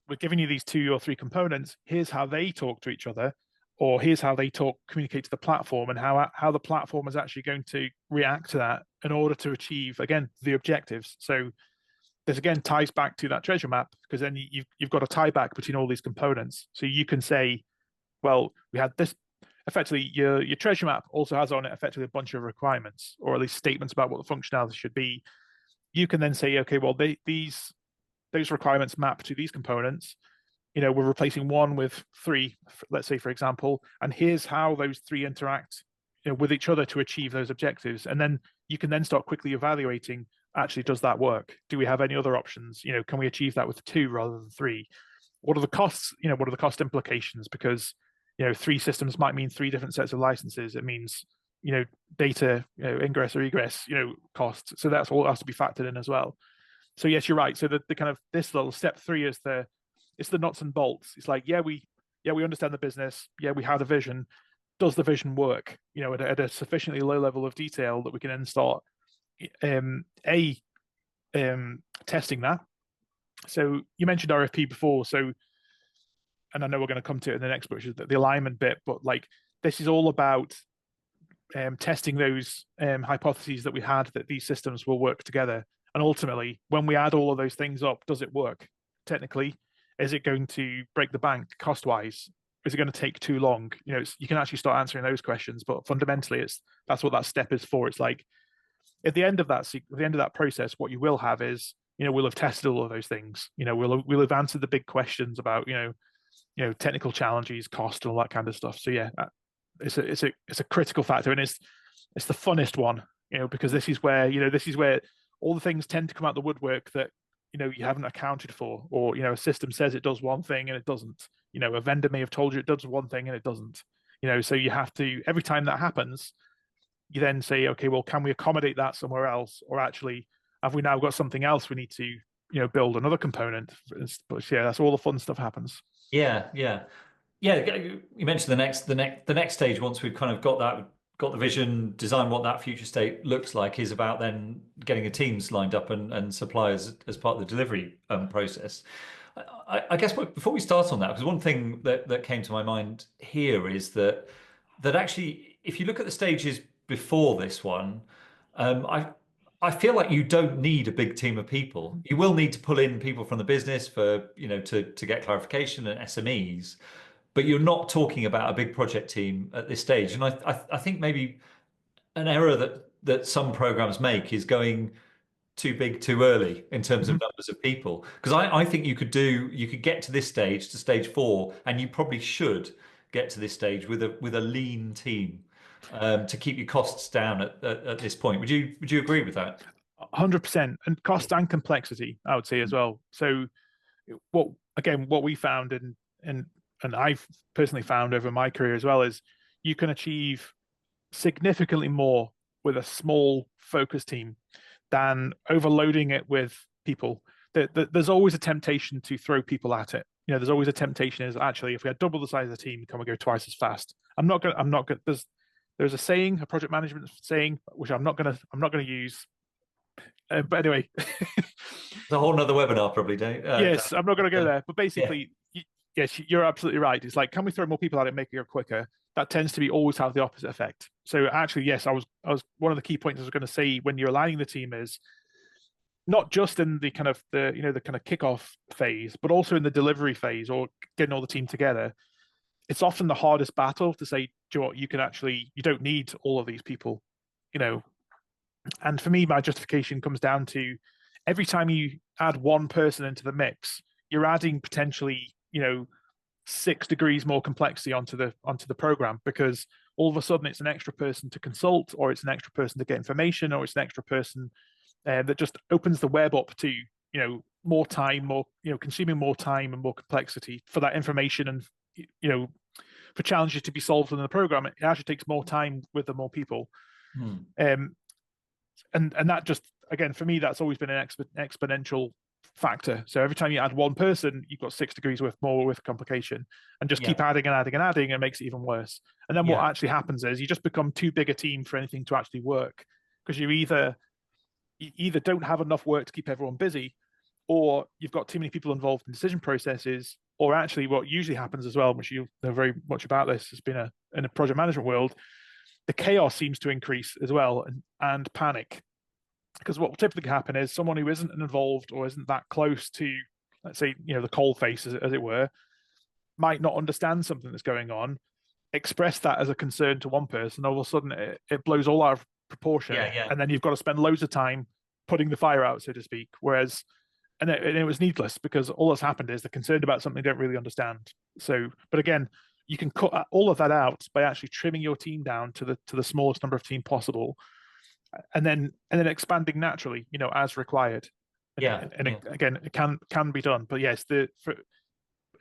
we're giving you these 2 or 3 components. Here's how they talk to each other, or here's how they communicate to the platform, and how the platform is actually going to react to that in order to achieve, again, the objectives. So this again ties back to that treasure map, because then you've got a tie back between all these components. So you can say, well, we had this. Effectively, your treasure map also has on it effectively a bunch of requirements, or at least statements about what the functionality should be. You can then say, okay, well, those requirements map to these components. We're replacing 1 with 3, let's say, for example, and here's how those 3 interact, with each other to achieve those objectives. And then you can then start quickly evaluating, actually, does that work? Do we have any other options? Can we achieve that with 2 rather than 3? What are the costs? What are the cost implications? Because 3 systems might mean 3 different sets of licenses. It means data ingress or egress costs. So that's all has to be factored in as well. So yes, you're right. So the kind of this little step 3 is it's the nuts and bolts. It's like, we understand the business. Yeah, we have a vision. Does the vision work? At a sufficiently low level of detail that we can then start testing that. So you mentioned RFP before. So, and I know we're going to come to it in the next, which is the alignment bit. But like, this is all about testing those hypotheses that we had that these systems will work together. And ultimately, when we add all of those things up, does it work technically? Is it going to break the bank cost-wise? Is it going to take too long? You can actually start answering those questions, but fundamentally, that's what that step is for. It's like at the end of that process, what you will have is, we'll have tested all of those things. We'll have answered the big questions about, technical challenges, cost, and all that kind of stuff. So yeah, it's a critical factor, and it's the funnest one, because this is where all the things tend to come out the woodwork that you haven't accounted for, or a system says it does one thing and it doesn't. A vendor may have told you it does one thing and it doesn't. So you have to, every time that happens, you then say, okay, well, can we accommodate that somewhere else, or actually have we now got something else we need to build another component? But yeah, that's all the fun stuff happens. Yeah. You mentioned the next stage, once we've kind of got the vision, design what that future state looks like, is about then getting the teams lined up and suppliers as part of the delivery process. I guess before we start on that, because one thing that came to my mind here is that actually, if you look at the stages before this one, I feel like you don't need a big team of people. You will need to pull in people from the business for to get clarification and SMEs, but you're not talking about a big project team at this stage. And I think maybe an error that some programs make is going too big too early in terms of numbers of people. Because I think you could get to this stage, to stage 4, and you probably should get to this stage with a lean team to keep your costs down at this point. Would you agree with that? 100%, and cost and complexity, I would say as well. So what we found and I've personally found over my career as well is you can achieve significantly more with a small focus team than overloading it with people. There's always a temptation to throw people at it. there's always a temptation is actually if we had double the size of the team, can we go twice as fast? I'm not going. There's a saying, a project management saying, which I'm not gonna use. But anyway, It's a whole nother webinar, probably, Dave. yes, I'm not going to go there. But Yeah, basically, yes, you're absolutely right. It's like, can we throw more people at it, make it go quicker? That tends to be always have the opposite effect. So actually, yes, I was one of the key points I was going to say when you're aligning the team is not just in the kind of the kind of kickoff phase, but also in the delivery phase or getting all the team together. It's often the hardest battle to say, do you know what, you don't need all of these people, you know. And for me, my justification comes down to every time you add one person into the mix, you're adding potentially, 6 degrees more complexity onto the program, because all of a sudden it's an extra person to consult, or it's an extra person to get information, or it's an extra person that just opens the web up to more time, consuming more time and more complexity for that information, and for challenges to be solved within the program. It actually takes more time with the more people. And that just, again, for me, that's always been an exponential factor. So every time you add one person, you've got 6 degrees more with complication, and just keep adding and adding and adding, and it makes it even worse. And then what actually happens is you just become too big a team for anything to actually work, because you either don't have enough work to keep everyone busy, or you've got too many people involved in decision processes, or actually what usually happens as well, which you know very much about, this has been in a project management world, the chaos seems to increase as well, and panic. Because what will typically happen is someone who isn't involved or isn't that close to, let's say, the cold face, as it were, might not understand something that's going on, express that as a concern to one person, all of a sudden it blows all out of proportion, and then you've got to spend loads of time putting the fire out, so to speak. Whereas, and it was needless, because all that's happened is they're concerned about something they don't really understand. So, but again, you can cut all of that out by actually trimming your team down to the smallest number of team possible, and then expanding naturally, as required. Again, it can be done, but yes,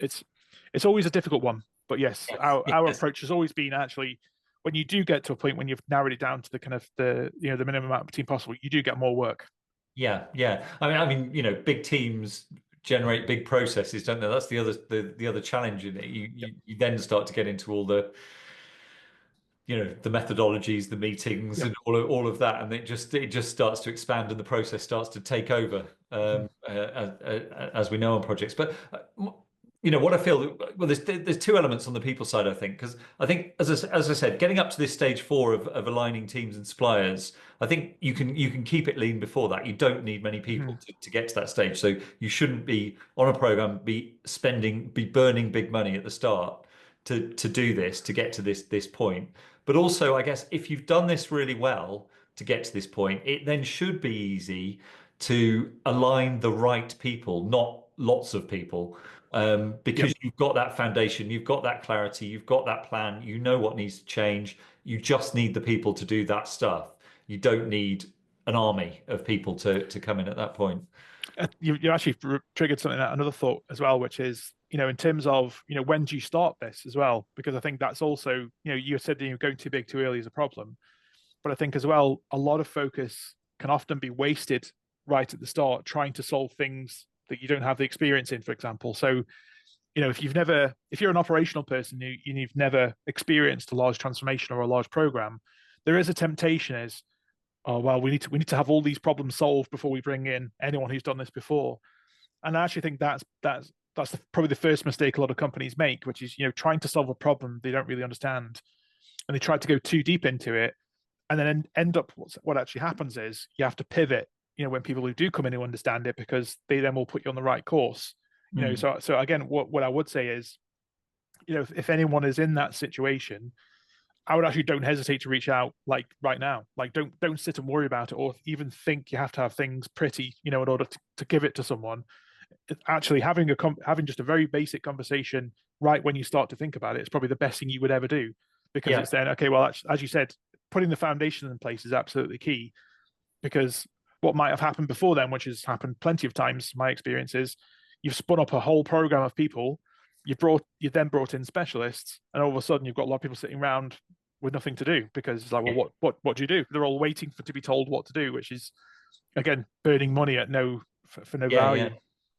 it's always a difficult one. But yes, our approach has always been, actually, when you do get to a point when you've narrowed it down to the kind of the minimum amount of team possible, you do get more work. Yeah. I mean, big teams generate big processes, don't they? That's the other challenge in it. You then start to get into all the the methodologies, the meetings, and all of that, and it just starts to expand, and the process starts to take over, as we know on projects. But what I feel, well, there's two elements on the people side, I think, because I think, as I said, getting up to this stage 4 of aligning teams and suppliers, I think you can keep it lean before that. You don't need many people to get to that stage, so you shouldn't be on a program be burning big money at the start to do this, to get to this point. But also, I guess, if you've done this really well to get to this point, it then should be easy to align the right people, not lots of people, because you've got that foundation, you've got that clarity, you've got that plan, you know what needs to change. You just need the people to do that stuff. You don't need an army of people to come in at that point. You actually triggered something, another thought as well, which is, in terms of, when do you start this as well? Because I think that's also, you said that you're going too big too early is a problem. But I think as well, a lot of focus can often be wasted right at the start, trying to solve things that you don't have the experience in, for example. So, if you're an operational person, you've never experienced a large transformation or a large program, there is a temptation is, oh, well, we need to have all these problems solved before we bring in anyone who's done this before. And I actually think that's probably the first mistake a lot of companies make, which is, trying to solve a problem they don't really understand, and they try to go too deep into it, and then end up, what actually happens is you have to pivot, when people who do come in who understand it, because they then will put you on the right course. So again, what I would say is, if anyone is in that situation, I would actually don't hesitate to reach out, like right now. Like don't sit and worry about it, or even think you have to have things pretty, in order to give it to someone. Actually, having just a very basic conversation right when you start to think about it is probably the best thing you would ever do, because it's then, okay, well, as you said, putting the foundation in place is absolutely key. Because what might have happened before then, which has happened plenty of times, my experience is, you've spun up a whole program of people, you then brought in specialists, and all of a sudden you've got a lot of people sitting around with nothing to do, because it's like, well, what do you do? They're all waiting to be told what to do, which is, again, burning money at for no value.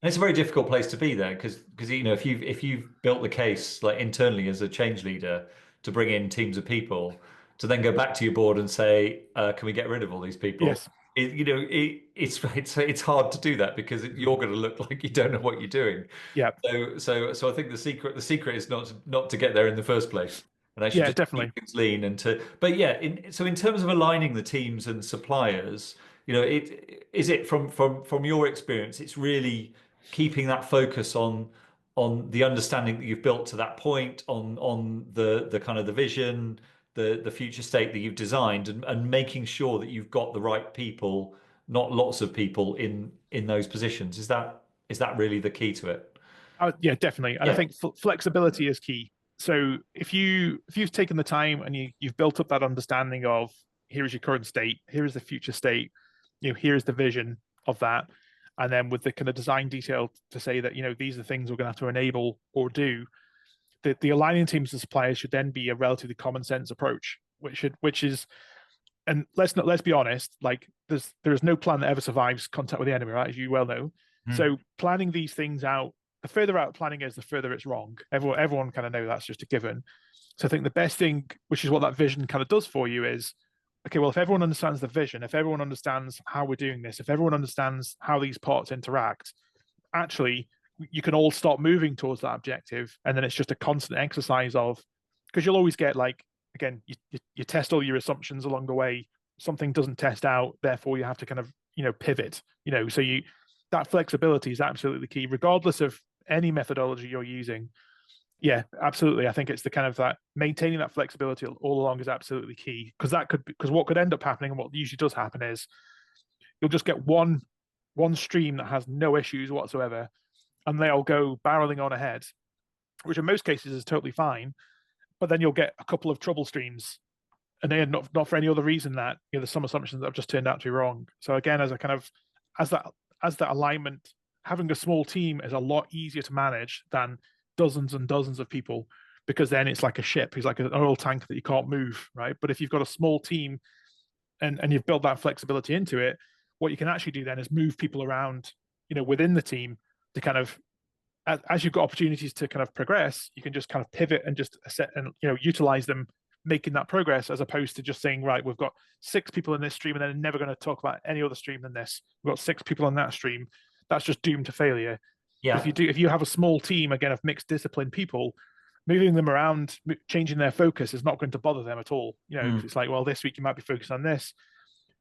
And it's a very difficult place to be there because if you've built the case like internally as a change leader to bring in teams of people to then go back to your board and say, can we get rid of all these people? Yes. It's hard to do that because Mhm. you're going to look like you don't know what you're doing. Yeah. So I think the secret is not to get there in the first place and actually Yeah, just definitely. keep things lean and to but yeah so in terms of aligning the teams and suppliers, is it from your experience, it's really keeping that focus on the understanding that you've built to that point, on the kind of the vision, the future state that you've designed, and making sure that you've got the right people, not lots of people in those positions. Is that really the key to it? Yeah, definitely. And I Yeah. think flexibility is key. So if you've taken the time and you've built up that understanding of here is your current state, here is the future state, here's the vision of that, and then with the kind of design detail to say that these are the things we're going to have to enable or do, the aligning teams and suppliers should then be a relatively common sense approach, which is and let's be honest, like there is no plan that ever survives contact with the enemy, right? As you well know. Mm. So planning these things out, the further out planning is, the further it's wrong. Everyone kind of know that's just a given. So I think the best thing, which is what that vision kind of does for you, is okay, well, if everyone understands the vision, if everyone understands how we're doing this, if everyone understands how these parts interact, actually you can all start moving towards that objective. And then it's just a constant exercise of, because you'll always get like, again, you test all your assumptions along the way. Something doesn't test out, therefore you have to kind of pivot. So that flexibility is absolutely key, regardless of any methodology you're using. Yeah, absolutely. I think it's the kind of that maintaining that flexibility all along is absolutely key, because what could end up happening, and what usually does happen, is you'll just get one stream that has no issues whatsoever, and they'll go barreling on ahead, which in most cases is totally fine. But then you'll get a couple of trouble streams, and they're not for any other reason that there's some assumptions that have just turned out to be wrong. So again, as that alignment, having a small team is a lot easier to manage than dozens and dozens of people, because then it's like a ship. It's like an oil tank that you can't move, right? But if you've got a small team and you've built that flexibility into it, what you can actually do then is move people around, within the team to kind of, as you've got opportunities to kind of progress, you can just kind of pivot and just set and utilize them, making that progress, as opposed to just saying, right, we've got 6 people in this stream and then never going to talk about any other stream than this. We've got 6 people in that stream. That's just doomed to failure. But Yeah. if you have a small team again of mixed discipline people, moving them around, changing their focus is not going to bother them at all. Mm. Because it's like, well, this week you might be focused on this.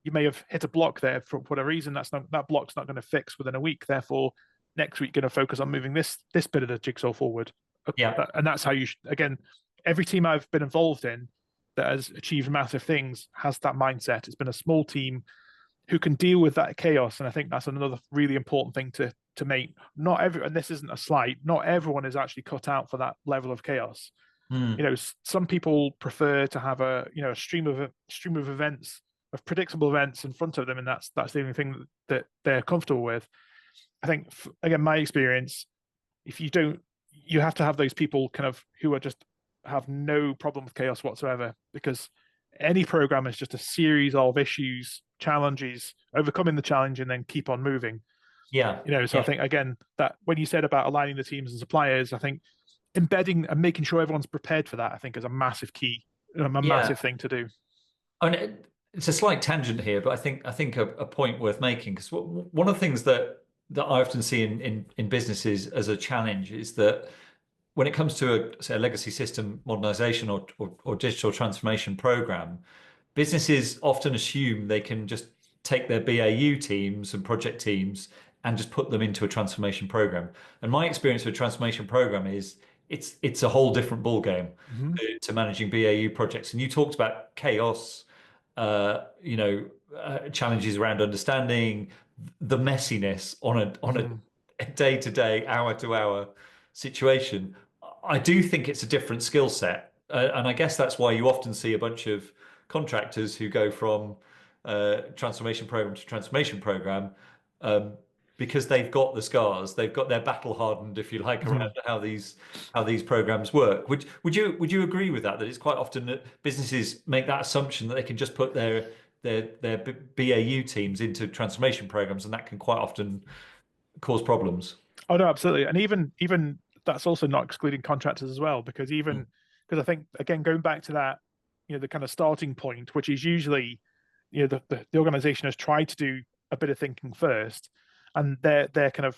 You may have hit a block there for whatever reason. That block's not going to fix within a week. Therefore, next week going to focus on moving this bit of the jigsaw forward. Yeah. And that's how again, every team I've been involved in that has achieved massive things has that mindset. It's been a small team who can deal with that chaos, and I think that's another really important thing to make. Not every, and this isn't a slight, not everyone is actually cut out for that level of chaos. Mm. Some people prefer to have a stream of events, of predictable events in front of them, and that's the only thing that they're comfortable with. I think, again, my experience, if you don't, you have to have those people kind of who are just have no problem with chaos whatsoever, because any program is just a series of issues, challenges, overcoming the challenge, and then keep on moving. Yeah. So I Yeah. think, again, that when you said about aligning the teams and suppliers, I think embedding and making sure everyone's prepared for that, I think, is a massive key, a Yeah. massive thing to do. And it's a slight tangent here, but I think a point worth making, because one of the things that I often see in businesses as a challenge is that when it comes to say a legacy system modernization or digital transformation program, businesses often assume they can just take their BAU teams and project teams and just put them into a transformation program. And my experience with a transformation program is it's a whole different ball game Mm-hmm. to managing BAU projects. And you talked about chaos, challenges around understanding the messiness on a Mm-hmm. day to day, hour to hour situation. I do think it's a different skill set, and I guess that's why you often see a bunch of contractors who go from transformation program to transformation program, um, because they've got the scars, they've got their battle hardened, if you like, around Mm-hmm. how these programs work. Would you agree with that? That it's quite often that businesses make that assumption that they can just put their BAU teams into transformation programs, and that can quite often cause problems. Oh no, absolutely. And even that's also not excluding contractors as well, because Mm. because I think again going back to that, the kind of starting point, which is usually, the organization has tried to do a bit of thinking first, and their kind of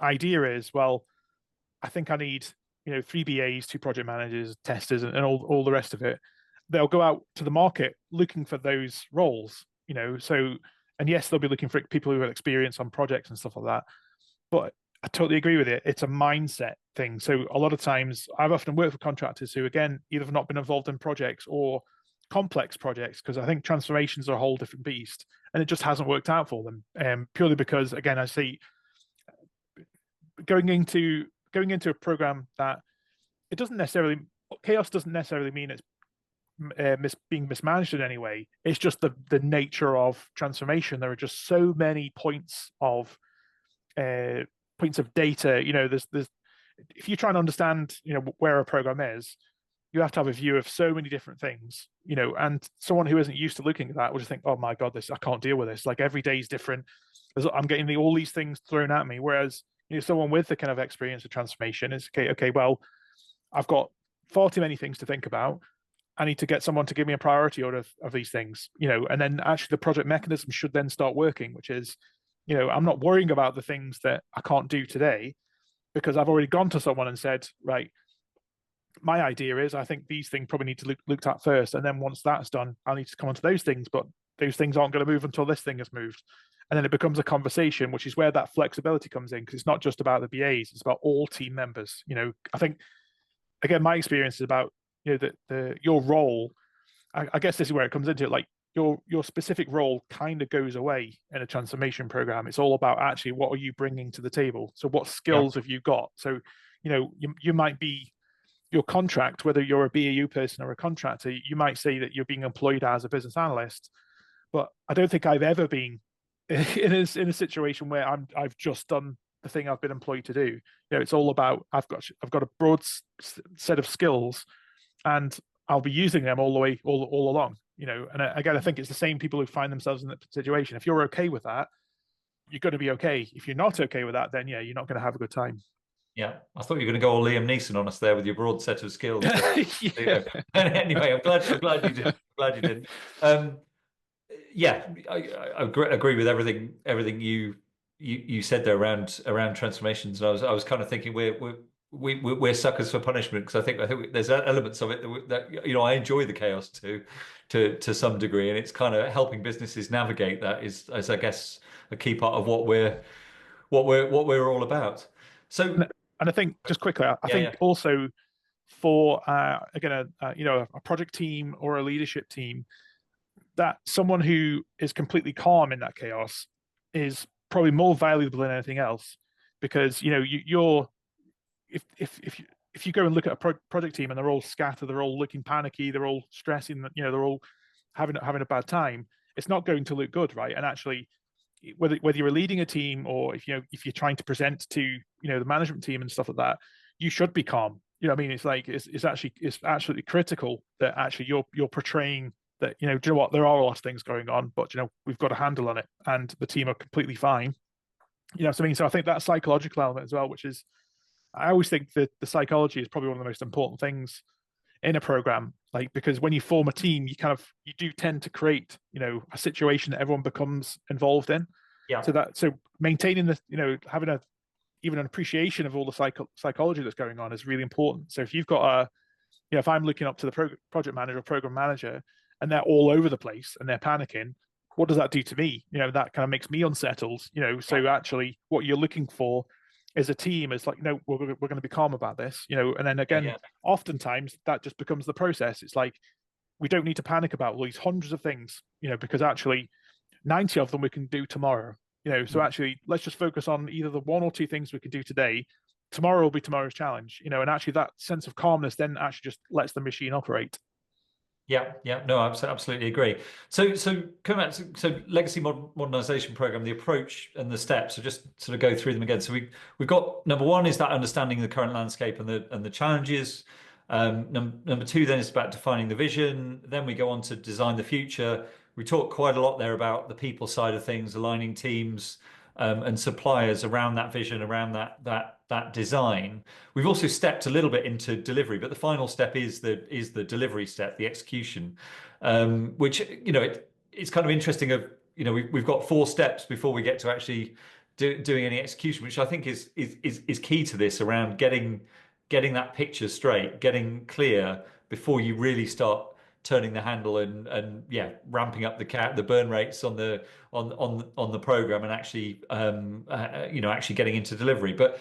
idea is, well, I think I need, three BAs, two project managers, testers, and all the rest of it. They'll go out to the market looking for those roles, so, and yes, they'll be looking for people who have experience on projects and stuff like that. But I totally agree with it. It's a mindset thing. So a lot of times I've often worked with contractors who, again, either have not been involved in projects or complex projects, because I think transformations are a whole different beast, and it just hasn't worked out for them. Purely because, again, I see going into a program that it doesn't necessarily chaos doesn't necessarily mean it's being mismanaged in any way. It's just the nature of transformation. There are just so many uh, points of data. There's if you try and understand, where a program is, you have to have a view of so many different things. And someone who isn't used to looking at that will just think, oh my god, this I can't deal with this. Like every day is different. I'm getting all these things thrown at me. Whereas, someone with the kind of experience of transformation is okay. Well, I've got far too many things to think about. I need to get someone to give me a priority order of these things, and then actually the project mechanism should then start working, which is, I'm not worrying about the things that I can't do today, because I've already gone to someone and said, right, my idea is I think these things probably need to looked at first. And then once that's done, I need to come on to those things, but those things aren't going to move until this thing has moved. And then it becomes a conversation, which is where that flexibility comes in, because it's not just about the BAs, it's about all team members. I think, again, my experience is about, your role. I guess this is where it comes into it. Like your specific role kind of goes away in a transformation program. It's all about actually what are you bringing to the table. So what Yeah. skills have you got? So you might be your contract, whether you're a BAU person or a contractor, you might say that you're being employed as a business analyst. But I don't think I've ever been in a situation where I've just done the thing I've been employed to do. It's all about I've got a broad set of skills, and I'll be using them all the way all along. And again, I think it's the same people who find themselves in that situation. If you're okay with that, you're going to be okay. If you're not okay with that, then yeah, you're not going to have a good time. Yeah, I thought you were going to go all Liam Neeson on us there with your broad set of skills, but Yeah. anyway, I'm glad you did. I'm glad you did. Um, yeah, I agree with everything you said there around transformations. And I was kind of thinking we're suckers for punishment, because I think there's elements of it that I enjoy the chaos to some degree, and it's kind of helping businesses navigate that is I guess a key part of what we're all about. So And I think, just quickly, I yeah, yeah, think also for again a project team or a leadership team, that someone who is completely calm in that chaos is probably more valuable than anything else, because you're if you go and look at a project team and they're all scattered, they're all looking panicky, they're all stressing, they're all having a bad time, it's not going to look good, right? And actually, whether you're leading a team, or if you're trying to present to the management team and stuff like that, you should be calm. I mean, it's like it's absolutely critical that actually you're portraying that, do you know what, there are a lot of things going on, but we've got a handle on it, and the team are completely fine. So I mean, so I think that psychological element as well, which is, I always think that the psychology is probably one of the most important things in a program, like, because when you form a team, you do tend to create a situation that everyone becomes involved in. yeah, So maintaining the having even an appreciation of all the psychology that's going on is really important. So if you've got if I'm looking up to the project manager or program manager, and they're all over the place and they're panicking, what does that do to me? That kind of makes me unsettled. yeah, So actually, what you're looking for as a team is like, no, we're going to be calm about this. And then yeah, again, yeah, oftentimes that just becomes the process. It's like, we don't need to panic about all these hundreds of things, because actually 90 of them we can do tomorrow. So mm, actually, let's just focus on either the one or two things we can do today. Tomorrow will be tomorrow's challenge. And actually that sense of calmness then actually just lets the machine operate. yeah, yeah. No, I absolutely agree. So coming back so legacy modernization program, the approach and the steps. So just sort of go through them again. So we've got number one is that understanding the current landscape and the challenges. Number two then is about defining the vision. Then we go on to design the future. We talk quite a lot there about the people side of things, aligning teams, and suppliers around that vision, around that design. We've also stepped a little bit into delivery, but the final step is the delivery step, the execution, which it's kind of interesting. We've got 4 steps before we get to actually doing any execution, which I think is key to this, around getting that picture straight, getting clear before you really start turning the handle and ramping up the burn rates on the program, and actually actually getting into delivery. But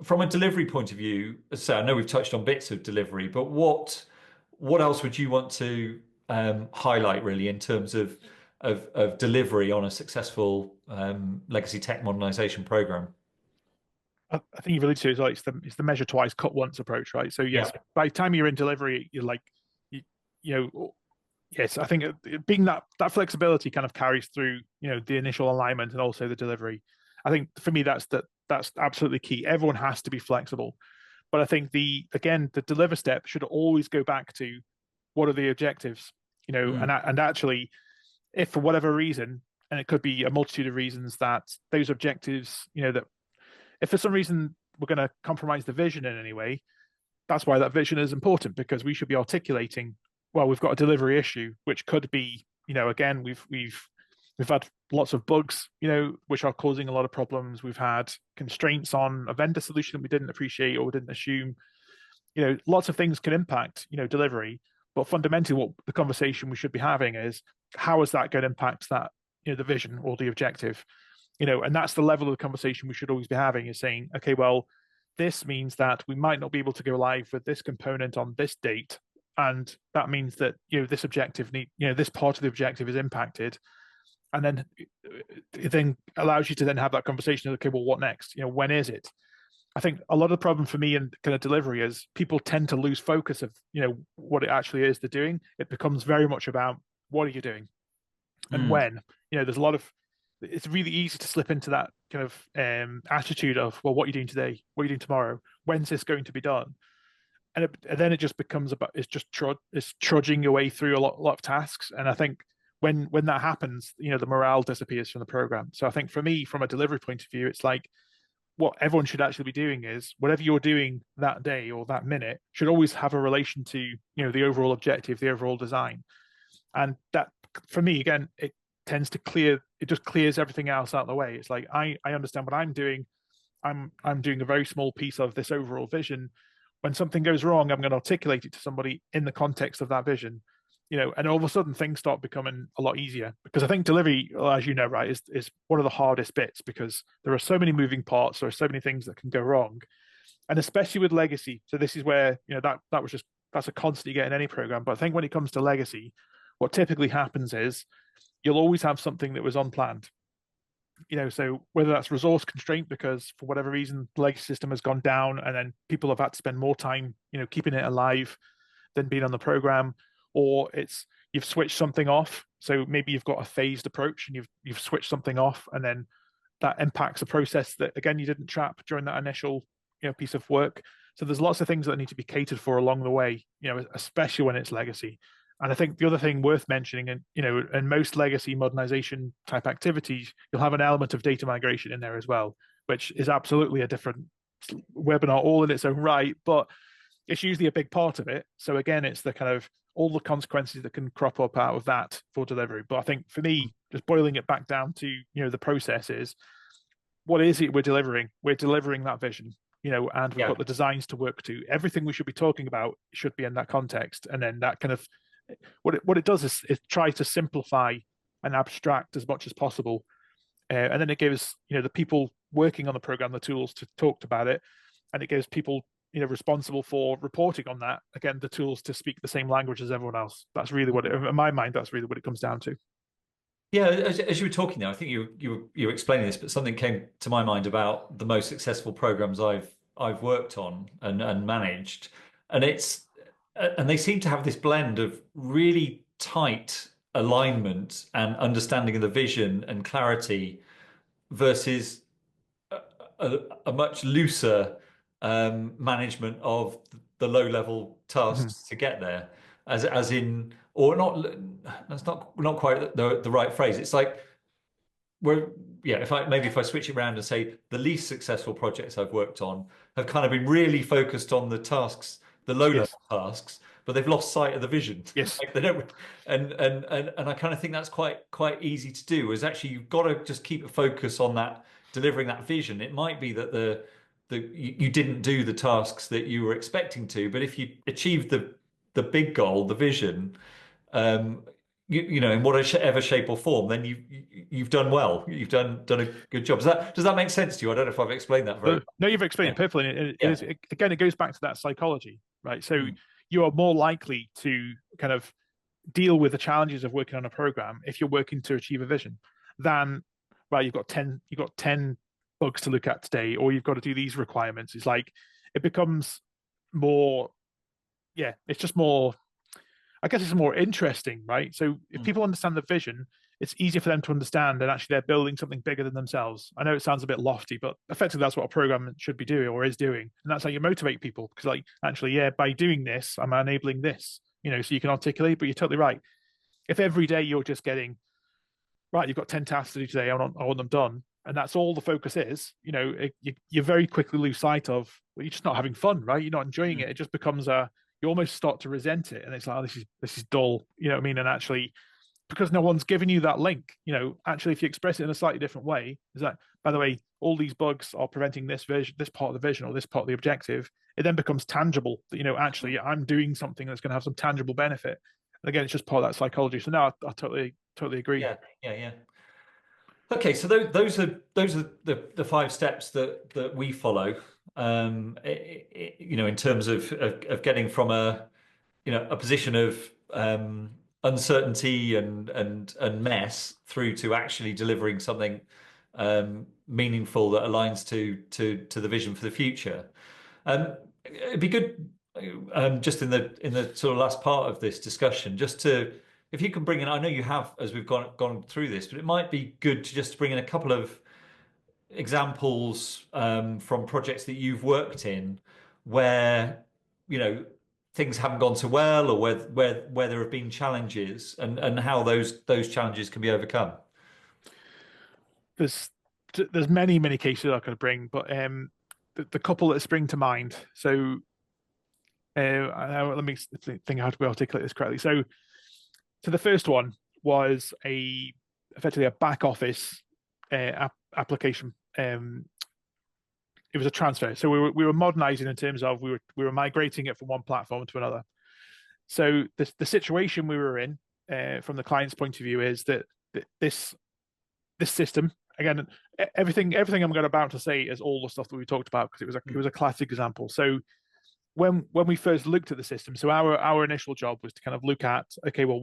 from a delivery point of view, so I know we've touched on bits of delivery, but what else would you want to highlight really in terms of delivery on a successful legacy tech modernization program? I think you've alluded to it as well. It's the measure twice, cut once approach, right? So yes, Yeah. by the time you're in delivery, you're like, you know, yes, I think being that flexibility kind of carries through, the initial alignment and also the delivery. I think for me that's absolutely key. Everyone has to be flexible, but I think the deliver step should always go back to what are the objectives, and actually, if for whatever reason, and it could be a multitude of reasons, that those objectives, that if for some reason we're going to compromise the vision in any way, that's why that vision is important, because we should be articulating, well, we've got a delivery issue, which could be, again, we've had lots of bugs, which are causing a lot of problems. We've had constraints on a vendor solution that we didn't appreciate or didn't assume. Lots of things can impact, delivery. But fundamentally, what the conversation we should be having is, how is that going to impact that, the vision or the objective? And that's the level of the conversation we should always be having, is saying, okay, well, this means that we might not be able to go live with this component on this date. And that means that, this objective this part of the objective is impacted. And then it then allows you to then have that conversation of, okay, well, what next? When is it? I think a lot of the problem for me in kind of delivery is people tend to lose focus of, what it actually is they're doing. It becomes very much about, what are you doing and when? There's a lot of, it's really easy to slip into that kind of attitude of, well, what are you doing today? What are you doing tomorrow? When's this going to be done? And then it just becomes about, it's trudging your way through a lot of tasks. And I think when that happens, the morale disappears from the program. So I think for me, from a delivery point of view, it's like, what everyone should actually be doing is, whatever you're doing that day or that minute should always have a relation to, the overall objective, the overall design. And that, for me, again, it just clears everything else out of the way. It's like, I understand what I'm doing. I'm doing a very small piece of this overall vision. When something goes wrong, I'm going to articulate it to somebody in the context of that vision, and all of a sudden things start becoming a lot easier. Because I think delivery, as you know, right, is one of the hardest bits, because there are so many moving parts, there are so many things that can go wrong, and especially with legacy. So this is where, that's a constant you get in any program. But I think when it comes to legacy, what typically happens is, you'll always have something that was unplanned. So whether that's resource constraint, because for whatever reason the legacy system has gone down and then people have had to spend more time, keeping it alive than being on the program, or it's you've switched something off. So maybe you've got a phased approach and you've switched something off, and then that impacts a process that, again, you didn't trap during that initial piece of work. So there's lots of things that need to be catered for along the way, especially when it's legacy. And I think the other thing worth mentioning, and in most legacy modernization type activities, you'll have an element of data migration in there as well, which is absolutely a different webinar all in its own right, but it's usually a big part of it. So again, it's the kind of all the consequences that can crop up out of that for delivery. But I think for me, just boiling it back down to the process is, what is it we're delivering? We're delivering that vision, and we've got the designs to work to. Everything we should be talking about should be in that context, and then that kind of what it does is try to simplify and abstract as much as possible, and then it gives the people working on the program the tools to talk about it, and it gives people responsible for reporting on that, again, the tools to speak the same language as everyone else. That's really what in my mind, that's really what it comes down to. Yeah, as you were talking there, I think you were explaining this, but something came to my mind about the most successful programs I've worked on and managed, and they seem to have this blend of really tight alignment and understanding of the vision and clarity versus a much looser management of the low level tasks to get there, as in, or not, that's not quite the right phrase. It's like where yeah, if I switch it around and say the least successful projects I've worked on have kind of been really focused on the tasks, the low level Yes. tasks, but they've lost sight of the vision. Yes. Like they don't, and I kind of think that's quite easy to do. Is actually you've got to just keep a focus on that, delivering that vision. It might be that you didn't do the tasks that you were expecting to, but if you achieved the big goal, the vision, um, in whatever shape or form, then you've done well. You've done a good job. Does that make sense to you? I don't know if I've explained that very well. No, you've explained Yeah. it perfectly. It Yeah. is again, it goes back to that psychology, right? So Mm. you are more likely to kind of deal with the challenges of working on a program if you're working to achieve a vision than right, you've got 10 bugs to look at today, or you've got to do these requirements. It's like it becomes more, yeah, it's just more, I guess it's more interesting, right? So if Mm. people understand the vision, it's easier for them to understand and actually they're building something bigger than themselves. I know it sounds a bit lofty, but effectively that's what a program should be doing or is doing. And that's how you motivate people because like actually, yeah, by doing this, I'm enabling this, so you can articulate, but you're totally right. If every day you're just getting, right, you've got 10 tasks to do today, I want them done. And that's all the focus is, you very quickly lose sight of, well, you're just not having fun, right? You're not enjoying it. Mm. It just becomes you almost start to resent it. And it's like, oh, this is dull, you know what I mean? And actually, because no one's given you that link, actually, if you express it in a slightly different way, is that, by the way, all these bugs are preventing this vision, this part of the vision or this part of the objective, it then becomes tangible that, actually I'm doing something that's going to have some tangible benefit. And again, it's just part of that psychology. So no, I totally agree. Yeah. Yeah. Yeah. Okay, so those are the five steps that we follow. In terms of getting from a position of uncertainty and mess through to actually delivering something meaningful that aligns to the vision for the future. It'd be good, just in the sort of last part of this discussion, just to if you can bring in. I know you have as we've gone through this, but it might be good to just bring in a couple of examples from projects that you've worked in where you know things haven't gone so well, or where there have been challenges, and how those challenges can be overcome. there's there's many cases I could bring, but the couple that spring to mind. So let me think how to articulate this correctly. So the first one was effectively a back office application. It was a transfer. So we were modernizing in terms of we were migrating it from one platform to another. So the situation we were in from the client's point of view is that this system again, everything I'm about to say is all the stuff that we talked about because it was a classic example. So when we first looked at the system, so our initial job was to kind of look at, okay, well,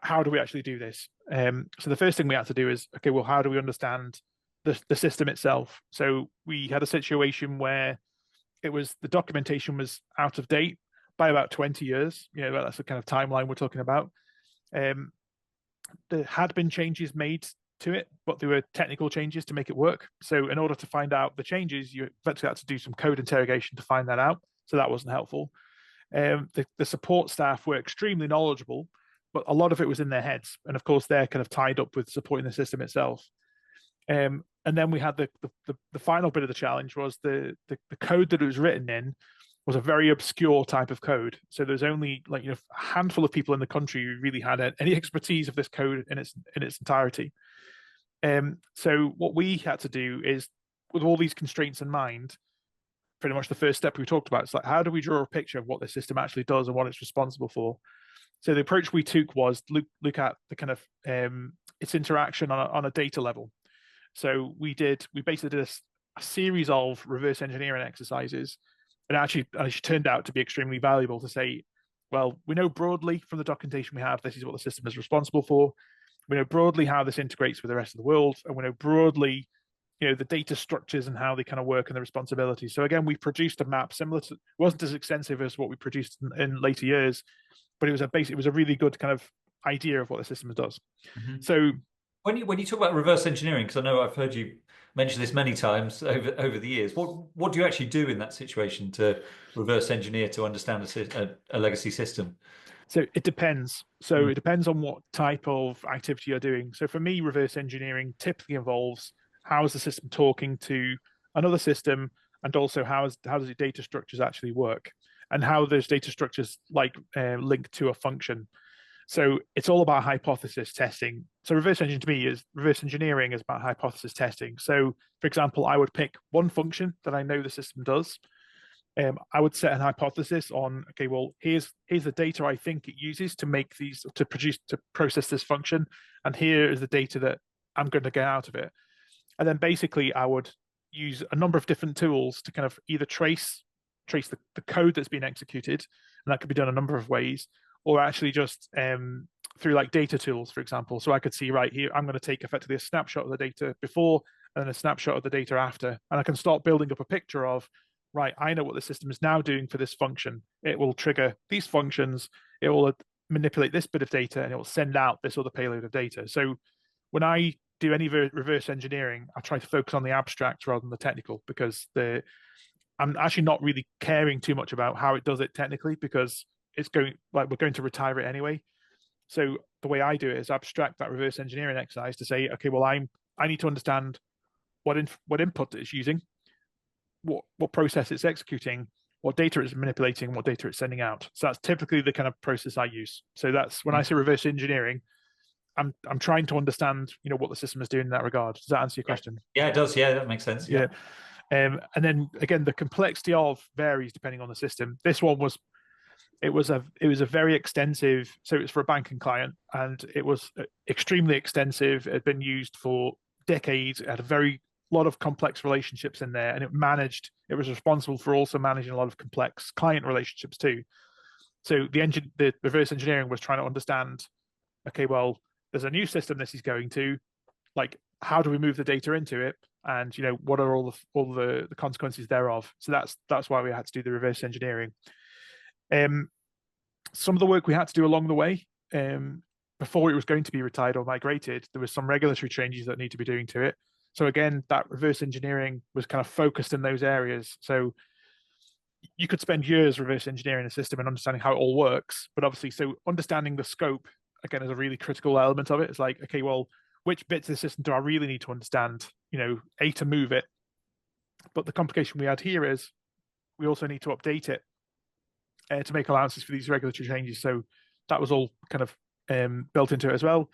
how do we actually do this? So the first thing we had to do is, okay, well, how do we understand the system itself? So we had a situation where the documentation was out of date by about 20 years. That's the kind of timeline we're talking about. There had been changes made to it, but there were technical changes to make it work. So in order to find out the changes, you eventually had to do some code interrogation to find that out. So that wasn't helpful. The support staff were extremely knowledgeable, but a lot of it was in their heads. And of course, they're kind of tied up with supporting the system itself. And then we had the final bit of the challenge was the code that it was written in was a very obscure type of code. So there's only a handful of people in the country who really had any expertise of this code in its entirety. So what we had to do is, with all these constraints in mind, pretty much the first step we talked about, it's like, how do we draw a picture of what the system actually does and what it's responsible for? So the approach we took was look at the kind of its interaction on a data level. So we basically did a series of reverse engineering exercises, and actually turned out to be extremely valuable to say, well, we know broadly from the documentation we have, this is what the system is responsible for. We know broadly how this integrates with the rest of the world, and we know broadly, the data structures and how they kind of work and the responsibilities. So again, we produced a map similar to, it wasn't as extensive as what we produced in later years, but it was a really good kind of idea of what the system does. Mm-hmm. So when you talk about reverse engineering, because I know I've heard you mention this many times over the years, what do you actually do in that situation to reverse engineer to understand a legacy system? So it depends. So it depends on what type of activity you're doing. So for me, reverse engineering typically involves how is the system talking to another system, and also how does the data structures actually work, and how those data structures link to a function. So it's all about hypothesis testing. So reverse engineering is about hypothesis testing. So for example, I would pick one function that I know the system does. I would set an hypothesis on, okay, well, here's the data I think it uses to make these to process this function, and here is the data that I'm going to get out of it. And then basically I would use a number of different tools to kind of either trace the code that's been executed, and that could be done a number of ways, or actually just through like data tools, for example. So I could see right here, I'm going to take effectively a snapshot of the data before and then a snapshot of the data after, and I can start building up a picture of, right, I know what the system is now doing for this function. It will trigger these functions, it will manipulate this bit of data, and it will send out this other payload of data. So when I do any reverse engineering, I try to focus on the abstract rather than the technical, because I'm actually not really caring too much about how it does it technically, because we're going to retire it anyway. So the way I do it is abstract that reverse engineering exercise to say, okay, well, I need to understand what input it's using, what process it's executing, what data it's manipulating, what data it's sending out. So that's typically the kind of process I use. So that's when I say reverse engineering, I'm trying to understand, what the system is doing in that regard. Does that answer your question? Yeah, it does. Yeah, that makes sense. Yeah. And then again, the complexity of varies depending on the system. This one was it was a very extensive. So it was for a banking client, and it was extremely extensive. It had been used for decades. It had a very lot of complex relationships in there, and it was responsible for also managing a lot of complex client relationships too. So the reverse engineering was trying to understand, okay, well, there's a new system this is going to, like, how do we move the data into it, and what are all the consequences thereof. So that's why we had to do the reverse engineering. Some of the work we had to do along the way, before it was going to be retired or migrated, there was some regulatory changes that need to be doing to it. So again, that reverse engineering was kind of focused in those areas. So you could spend years reverse engineering a system and understanding how it all works, but obviously, so understanding the scope again is a really critical element of it. It's like, okay, well, which bits of the system do I really need to understand? To move it, but the complication we had here is we also need to update it to make allowances for these regulatory changes. So that was all kind of built into it as well.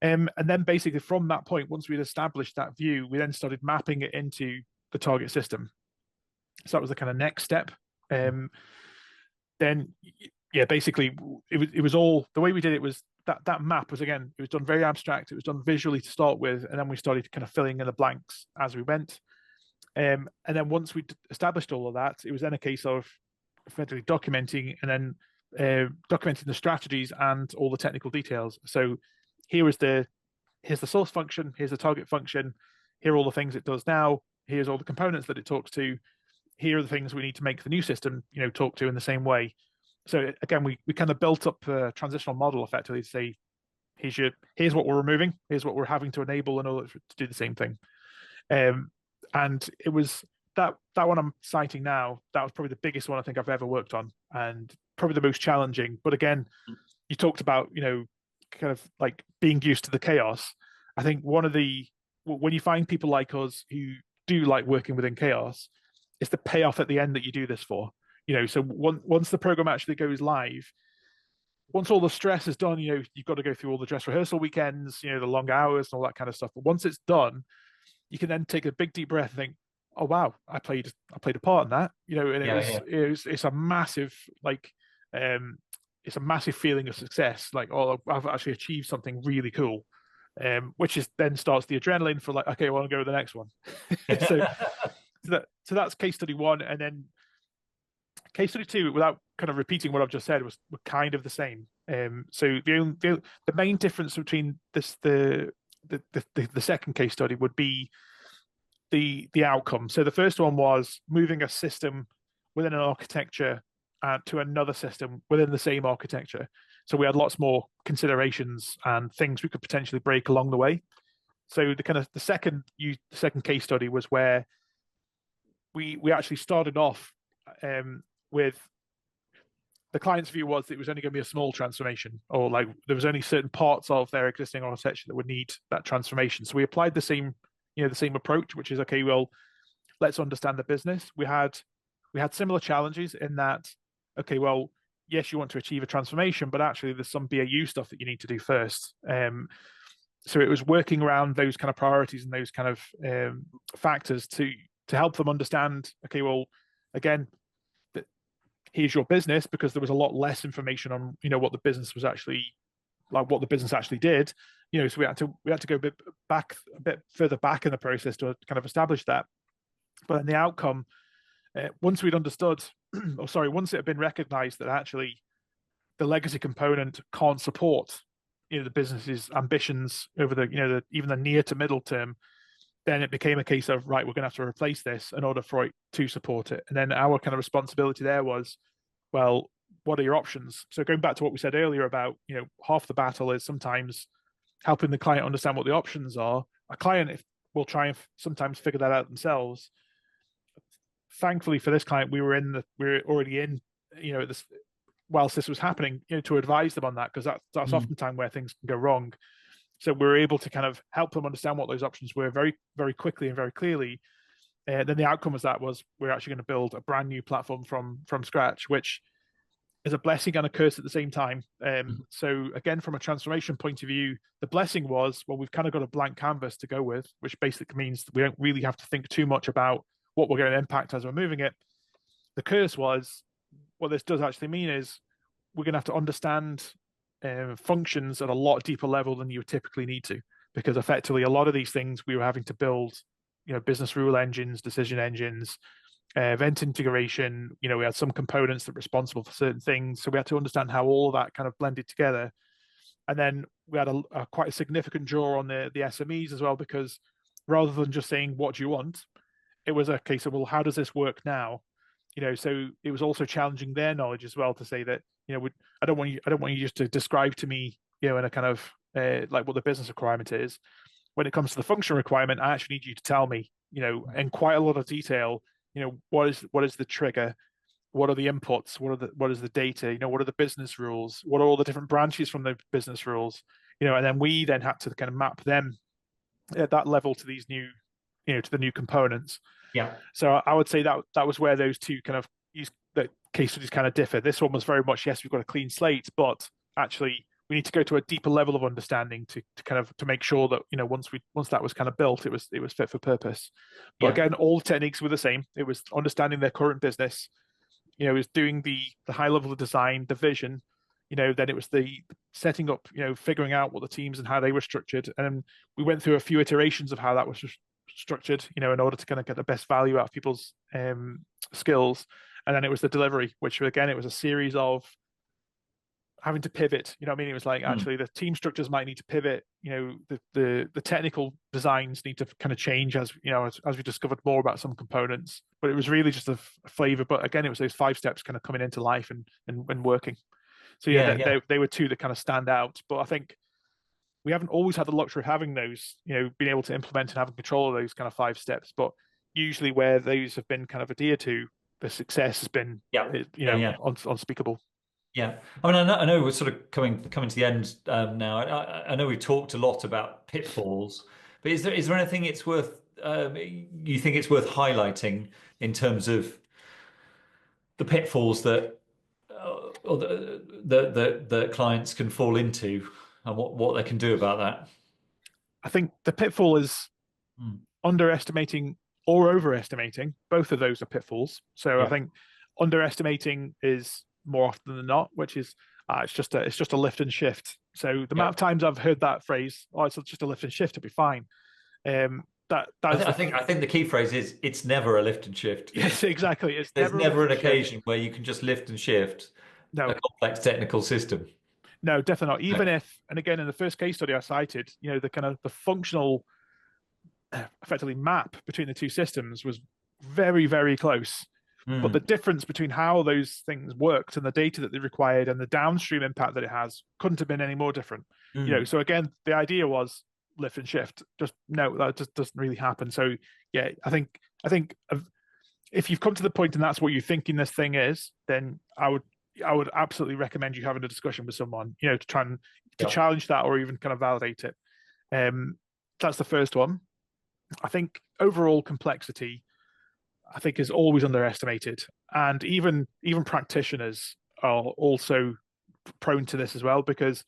And then basically from that point, once we'd established that view, we then started mapping it into the target system. So that was the kind of next step. Then, yeah, basically it was all, the way we did it was that map was, again, it was done very abstract. It was done visually to start with, and then we started kind of filling in the blanks as we went. And then once we established all of that, it was then a case of effectively documenting, and then documenting the strategies and all the technical details. So here's the source function, here's the target function, here are all the things it does now, here's all the components that it talks to, here are the things we need to make the new system talk to in the same way. So again, we kind of built up a transitional model effectively to say, here's what we're removing, here's what we're having to enable in order to do the same thing. And it was that one I'm citing now, that was probably the biggest one I think I've ever worked on, and probably the most challenging. But again, you talked about, kind of like being used to the chaos. I think when you find people like us who do like working within chaos, it's the payoff at the end that you do this for. So once the program actually goes live, once all the stress is done, you've got to go through all the dress rehearsal weekends, the long hours and all that kind of stuff. But once it's done, you can then take a big deep breath and think, oh wow, I played a part in that, and it's a massive it's a massive feeling of success, like, oh, I've actually achieved something really cool, which is then starts the adrenaline for like, okay, I want to go to the next one. so that's case study one, and then case study two, without kind of repeating what I've just said, were kind of the same. So the main difference between the second case study would be the outcome. So the first one was moving a system within an architecture to another system within the same architecture. So we had lots more considerations and things we could potentially break along the way. So the second case study was where we actually started off with the client's view was it was only going to be a small transformation, or like there was only certain parts of their existing architecture that would need that transformation. So we applied the same, the same approach, which is, okay, well, let's understand the business. We had similar challenges in that, okay, well, yes, you want to achieve a transformation, but actually there's some BAU stuff that you need to do first. So it was working around those kind of priorities and those kind of factors to help them understand, okay, well, again, here's your business, because there was a lot less information on what the business was actually like, what the business actually did. So we had to go a bit further back in the process to kind of establish that. But in the outcome, once we'd understood, or sorry, once it had been recognized that actually the legacy component can't support the business's ambitions over even the near to middle term, then it became a case of, right, we're going to have to replace this in order for it to support it. And then our kind of responsibility there was, well, what are your options? So going back to what we said earlier about, half the battle is sometimes helping the client understand what the options are. A client will try and sometimes figure that out themselves. Thankfully for this client, we were already in, this, whilst this was happening, to advise them on that, because that's often time where things can go wrong. So we were able to kind of help them understand what those options were very, very quickly and very clearly. Then the outcome of that was we're actually going to build a brand new platform from scratch, which is a blessing and a curse at the same time. So again, from a transformation point of view, the blessing was, well, we've kind of got a blank canvas to go with, which basically means we don't really have to think too much about what we're going to impact as we're moving it. The curse was, what this does actually mean is we're going to have to understand functions at a lot deeper level than you would typically need to, because effectively a lot of these things we were having to build, business rule engines, decision engines, event integration. We had some components that were responsible for certain things, so we had to understand how all of that kind of blended together. And then we had a quite a significant draw on the SMEs as well, because rather than just saying, what do you want, it was a case of, well, how does this work now? So it was also challenging their knowledge as well, to say that, I don't want you just to describe to me, in a kind of like what the business requirement is. When it comes to the function requirement, I actually need you to tell me, in quite a lot of detail, what is the trigger, what are the inputs, what is the data, what are the business rules, what are all the different branches from the business rules, and then we then had to kind of map them at that level to these new, to the new components. Yeah. So I would say that was where those two kind of the case studies kind of differ. This one was very much, yes, we've got a clean slate, but actually we need to go to a deeper level of understanding to make sure that once that was kind of built, it was fit for purpose. But again, all the techniques were the same. It was understanding their current business. It was doing the high level of design, the vision. Then it was the setting up, figuring out what the teams and how they were structured, and we went through a few iterations of how that was structured, in order to kind of get the best value out of people's skills. And then it was the delivery, which again, it was a series of having to pivot. It was like, actually the team structures might need to pivot. The technical designs need to kind of change as we discovered more about some components. But it was really just a flavor. But again, it was those 5 steps kind of coming into life and working. So they were two that kind of stand out. But I think we haven't always had the luxury of having those, being able to implement and having control of those kind of 5 steps. But usually where those have been kind of adhered to, the success has been, unspeakable. Yeah, I mean, I know we're sort of coming to the end now. I know we talked a lot about pitfalls, but is there anything it's worth you think it's worth highlighting in terms of the pitfalls that or the clients can fall into, and what they can do about that? I think the pitfall is underestimating or overestimating. Both of those are pitfalls. So I think underestimating is more often than not, which is it's just a lift and shift. So the amount of times I've heard that phrase, "Oh, it's just a lift and shift, it'll be fine." I think the key phrase is, it's never a lift and shift. Yes, exactly. There's never an occasion where you can just lift and shift a complex technical system. No, definitely not. Even if, and again, in the first case study I cited, the kind of the functional, effectively map between the two systems was very, very close. But the difference between how those things worked and the data that they required and the downstream impact that it has couldn't have been any more different. So again, the idea was lift and shift. Just no, that just doesn't really happen. So yeah, I think if you've come to the point and that's what you're thinking this thing is, then I would I would absolutely recommend you having a discussion with someone, to try and to Yeah. challenge that or even kind of validate it. That's the first one. I think overall complexity, I think, is always underestimated, and even practitioners are also prone to this as well, because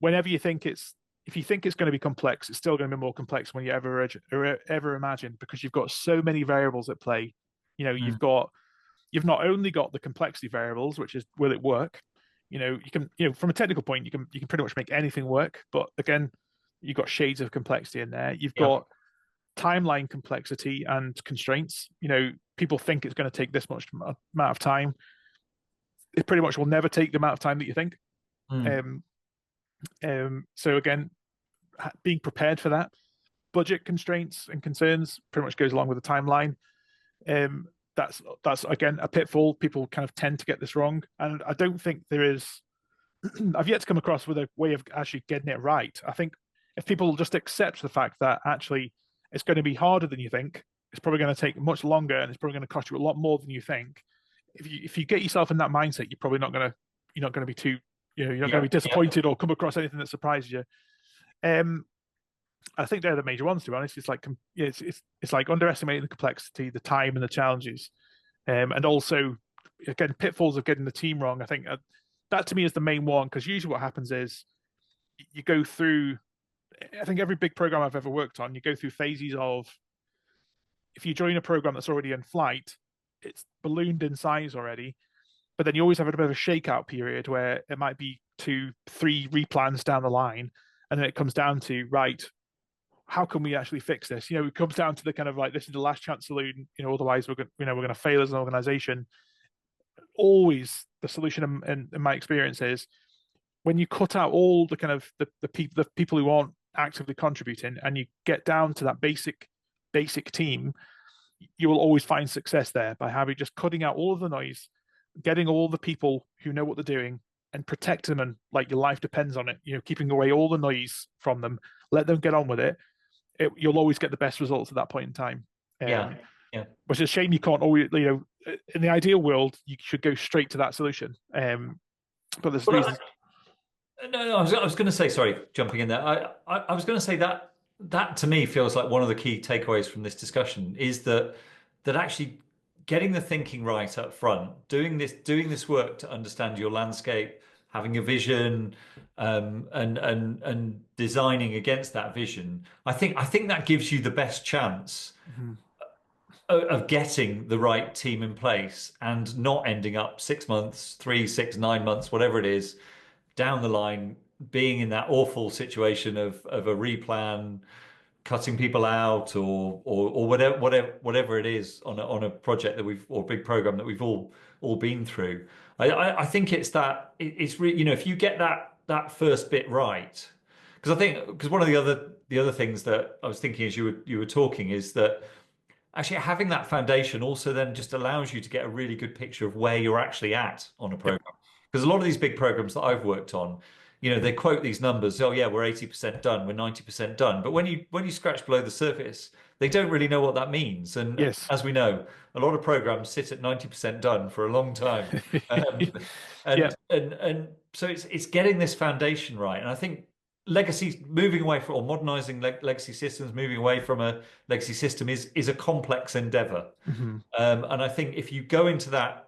whenever if you think it's going to be complex, it's still going to be more complex when you ever imagine, because you've got so many variables at play. Mm. You've not only got the complexity variables, which is, will it work? You can, from a technical point, you can pretty much make anything work, but again, you've got shades of complexity in there. You've Yeah. got timeline complexity and constraints. People think it's going to take this much amount of time. It pretty much will never take the amount of time that you think. Mm. Um, so again, being prepared for that. Budget constraints and concerns pretty much goes along with the timeline. Um, that's again a pitfall. People kind of tend to get this wrong, and I don't think there is. I've yet to come across with a way of actually getting it right. I think if people just accept the fact that actually it's going to be harder than you think, it's probably going to take much longer, and it's probably going to cost you a lot more than you think. If you get yourself in that mindset, you're not going to be too, you're not going to Yeah. be disappointed or come across anything that surprises you. Um, I think they're the major ones, to be honest. It's like it's like underestimating the complexity, the time, and the challenges, and also again pitfalls of getting the team wrong. I think that to me is the main one, because usually what happens is you go through. I think every big program I've ever worked on, you go through phases of, if you join a program that's already in flight, it's ballooned in size already, but then you always have a bit of a shakeout period where it might be 2, 3 replans down the line, and then it comes down to, right, how can we actually fix this? It comes down to the kind of like, this is the last chance saloon. Otherwise we're going to fail as an organization. Always the solution, in my experience, is when you cut out all the kind of the people who aren't actively contributing, and you get down to that basic team, you will always find success there by having just cutting out all of the noise, getting all the people who know what they're doing, and protect them, and like your life depends on it. Keeping away all the noise from them, let them get on with it. You'll always get the best results at that point in time. Yeah. Yeah. Which is a shame you can't always, in the ideal world, you should go straight to that solution. But there's Well, reasons. no, I was going to say, sorry, jumping in there. I was going to say that to me feels like one of the key takeaways from this discussion is that actually getting the thinking right up front, doing this work to understand your landscape, having a vision, and designing against that vision. I think that gives you the best chance Mm-hmm. of getting the right team in place and not ending up 6 months, 3, 6, 9 months, whatever it is, down the line, being in that awful situation of a replan, cutting people out, or whatever it is on a project that or big program that we've all been through. I think it's really, if you get that first bit right, because one of the other things that I was thinking as you were talking is that actually having that foundation also then just allows you to get a really good picture of where you're actually at on a Yep. program. Because a lot of these big programs that I've worked on, they quote these numbers. Oh yeah, we're 80% done, we're 90% done. But when you scratch below the surface, they don't really know what that means. And Yes. as we know, a lot of programs sit at 90% done for a long time. Um, Yeah. and so it's getting this foundation right. And I think legacy moving away from, or modernizing legacy systems, moving away from a legacy system is a complex endeavor. Mm-hmm. And I think if you go into that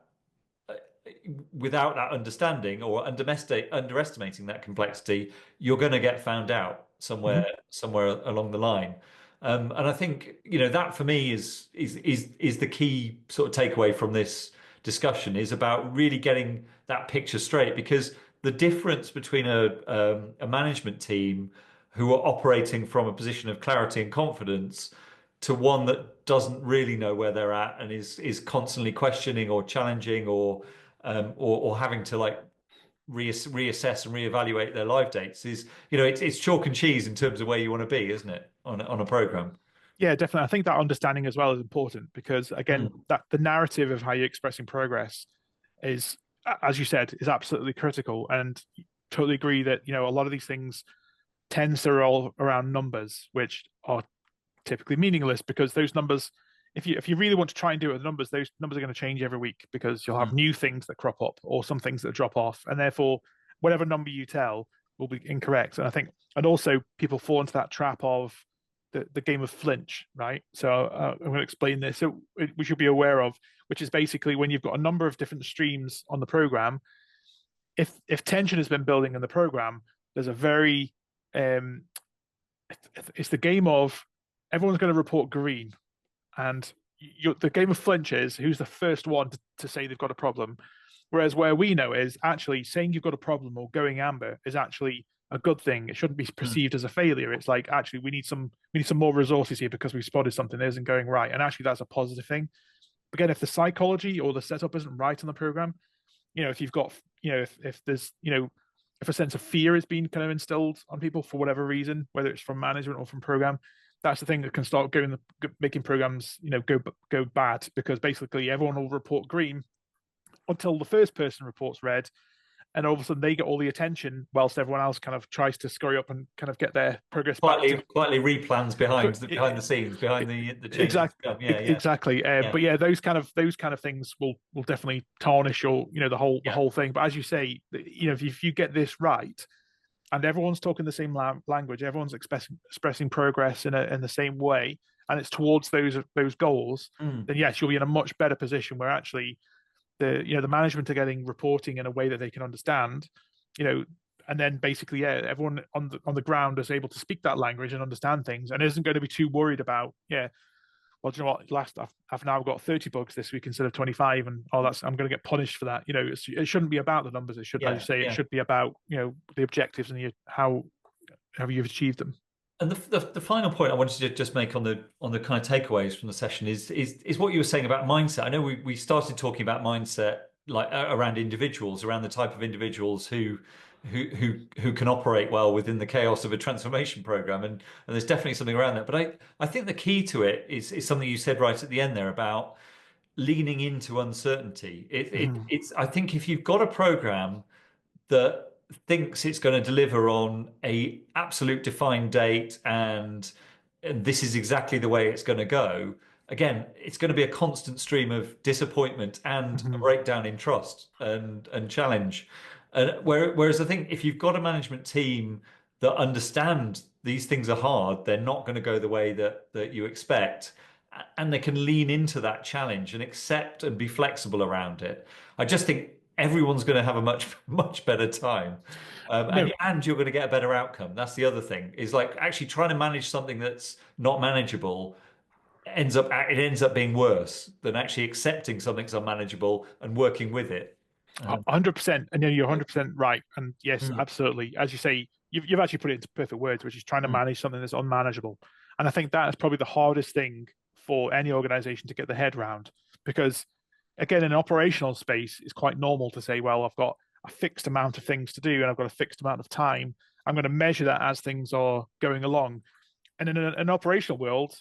without that understanding or underestimating that complexity, you're going to get found out Mm-hmm. somewhere along the line. And I think that for me is the key sort of takeaway from this discussion, is about really getting that picture straight, because the difference between a management team who are operating from a position of clarity and confidence to one that doesn't really know where they're at and is constantly questioning or challenging or having to like reassess and reevaluate their live dates is, it's chalk and cheese in terms of where you want to be, isn't it, on a program? Yeah, definitely. I think that understanding as well is important, because again, Mm. that the narrative of how you're expressing progress is, as you said, is absolutely critical. And totally agree that a lot of these things tends to roll around numbers, which are typically meaningless, because those numbers, if you really want to try and do it with numbers, those numbers are going to change every week because you'll have new things that crop up or some things that drop off, and therefore whatever number you tell will be incorrect. And I think, and also people fall into that trap of the game of flinch, right? So I'm going to explain this. So we should be aware of, which is basically when you've got a number of different streams on the program. If tension has been building in the program, there's a very it's the game of everyone's going to report green, and the game of flinch is who's the first one to say they've got a problem. Whereas where we know is actually saying you've got a problem or going amber is actually a good thing. It shouldn't be perceived as a failure. It's like, actually we need some more resources here because we've spotted something that isn't going right, and actually that's a positive thing. Again, if the psychology or the setup isn't right on the program, if you've got, if there's, if a sense of fear is being kind of instilled on people for whatever reason, whether it's from management or from program, that's the thing that can start making programs, go bad, because basically everyone will report green until the first person reports red, and all of a sudden they get all the attention whilst everyone else kind of tries to scurry up and kind of get their progress quietly replans behind the scenes, behind the changes. Exactly. But yeah, those kind of things will definitely tarnish the whole thing. But as you say, if you get this right, and everyone's talking the same language, everyone's expressing progress in the same way, and it's towards those goals, then yes, you'll be in a much better position where actually the management are getting reporting in a way that they can understand, and then basically, everyone on the ground is able to speak that language and understand things, and isn't going to be too worried about, well, do you know what? I've now got 30 bugs this week instead of 25, and I'm going to get punished for that. It shouldn't be about the numbers. It should, as you say, it should be about the objectives and how you've achieved them. And the final point I wanted to just make on the kind of takeaways from the session is what you were saying about mindset. I know we started talking about mindset like around individuals, around the type of individuals who can operate well within the chaos of a transformation program, and there's definitely something around that. But I think the key to it is something you said right at the end there about leaning into uncertainty. It's I think if you've got a program that thinks it's going to deliver on a absolute defined date and this is exactly the way it's going to go, again, it's going to be a constant stream of disappointment and a breakdown in trust and challenge. And whereas I think if you've got a management team that understand these things are hard, they're not going to go the way that you expect, and they can lean into that challenge and accept and be flexible around it, I just think everyone's going to have a much better time, and you're going to get a better outcome. That's the other thing, is like actually trying to manage something that's not manageable ends up being worse than actually accepting something's unmanageable and working with it. 100%, and you're 100% right. And yes, absolutely, as you say, you've actually put it into perfect words, which is trying to manage something that's unmanageable. And I think that is probably the hardest thing for any organization to get their head around, because again, in an operational space, it's quite normal to say, well, I've got a fixed amount of things to do and I've got a fixed amount of time. I'm going to measure that as things are going along. And in an operational world,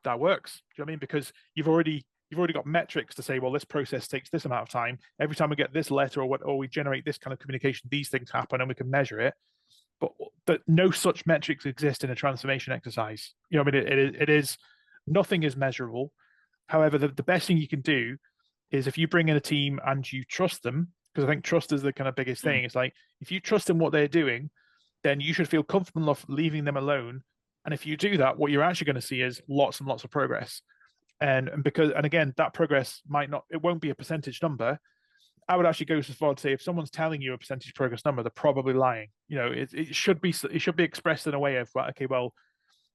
that works. Do you know what I mean? Because you've already got metrics to say, well, this process takes this amount of time. Every time we get this letter or we generate this kind of communication, these things happen, and we can measure it. But no such metrics exist in a transformation exercise. I mean, it is nothing is measurable. However, the best thing you can do is if you bring in a team and you trust them, because I think trust is the kind of biggest thing. It's like, if you trust in what they're doing, then you should feel comfortable enough leaving them alone. And if you do that, what you're actually going to see is lots and lots of progress. And again, that progress it won't be a percentage number. I would actually go so far to say, if someone's telling you a percentage progress number, they're probably lying. It should be expressed in a way of, okay, well,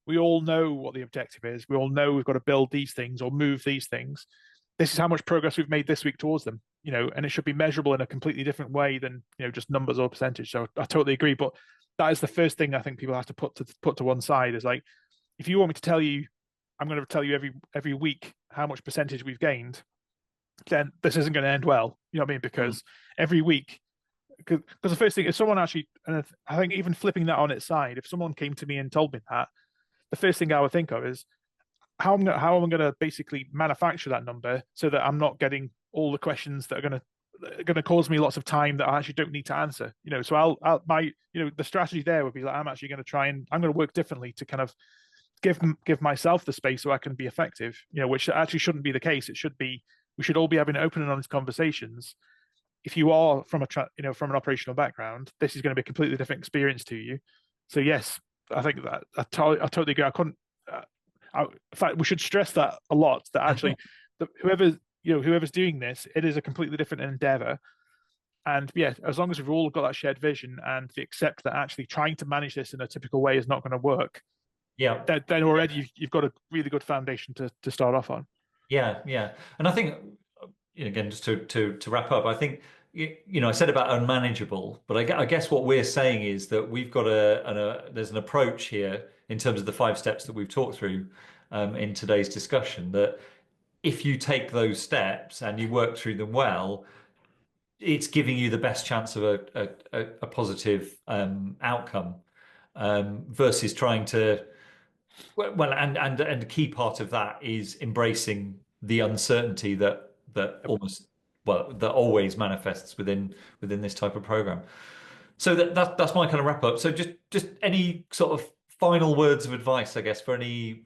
we all know what the objective is. We all know we've got to build these things or move these things. This is how much progress we've made this week towards them, and it should be measurable in a completely different way than, just numbers or percentage. So I totally agree. But that is the first thing I think people have to put to one side, is like, if you want me to tell you, I'm going to tell you every week how much percentage we've gained, then this isn't going to end well. You know what I mean? Because every week, because the first thing is someone actually, and I think even flipping that on its side, if someone came to me and told me that, the first thing I would think of is, how am I going to basically manufacture that number so that I'm not getting all the questions that are going to cause me lots of time that I actually don't need to answer. So the strategy there would be like, I'm actually going to I'm going to work differently to kind of give myself the space so I can be effective. Which actually shouldn't be the case. It should be we should all be having open and honest conversations. If you are from from an operational background, this is going to be a completely different experience to you. So yes, I think that I totally agree. I couldn't. In fact, we should stress that a lot. That actually, whoever's doing this, it is a completely different endeavor. And yeah, as long as we've all got that shared vision and we accept that actually trying to manage this in a typical way is not going to work, Yeah. then already you've got a really good foundation to start off on. Yeah, yeah. And I think, again, just to wrap up, I think, I said about unmanageable, but I guess what we're saying is that we've got there's an approach here in terms of the 5 steps that we've talked through in today's discussion, that if you take those steps and you work through them well, it's giving you the best chance of a positive outcome versus trying to, well, and a key part of that is embracing the uncertainty that always manifests within this type of program. So that's my kind of wrap up. So just any sort of final words of advice, I guess, for any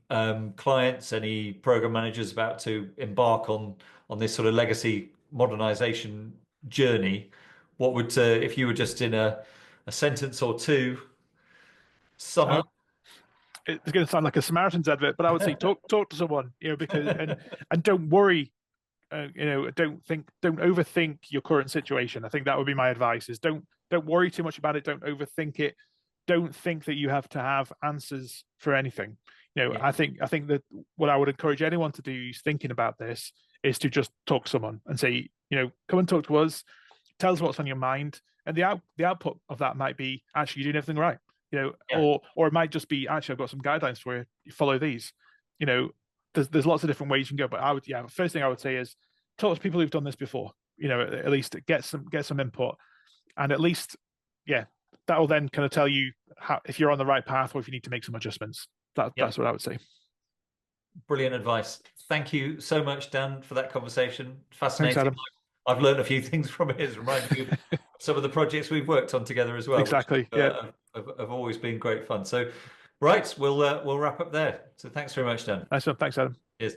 clients, any program managers about to embark on this sort of legacy modernization journey. What would, if you were just in a sentence or two, sum up? It's going to sound like a Samaritan's advert, but I would say talk to someone, because and don't worry, don't overthink your current situation. I think that would be my advice: is don't worry too much about it. Don't overthink it. Don't think that you have to have answers for anything. Yeah. I think that what I would encourage anyone to do who's thinking about this is to just talk to someone and say, come and talk to us, tell us what's on your mind, and the output of that might be actually you're doing everything right. Yeah. or it might just be actually I've got some guidelines for you. You follow these. There's lots of different ways you can go. But first thing I would say is talk to people who've done this before. At least get some input, and at least that will then kind of tell you if you're on the right path or if you need to make some adjustments. That's what I would say. Brilliant advice. Thank you so much, Dan, for that conversation. Fascinating. Thanks, Adam. I've learned a few things from it. It's reminded me of some of the projects we've worked on together as well. Exactly. Which, have always been great fun. So, right, we'll wrap up there. So, thanks very much, Dan. Nice one. Thanks, Adam. Cheers.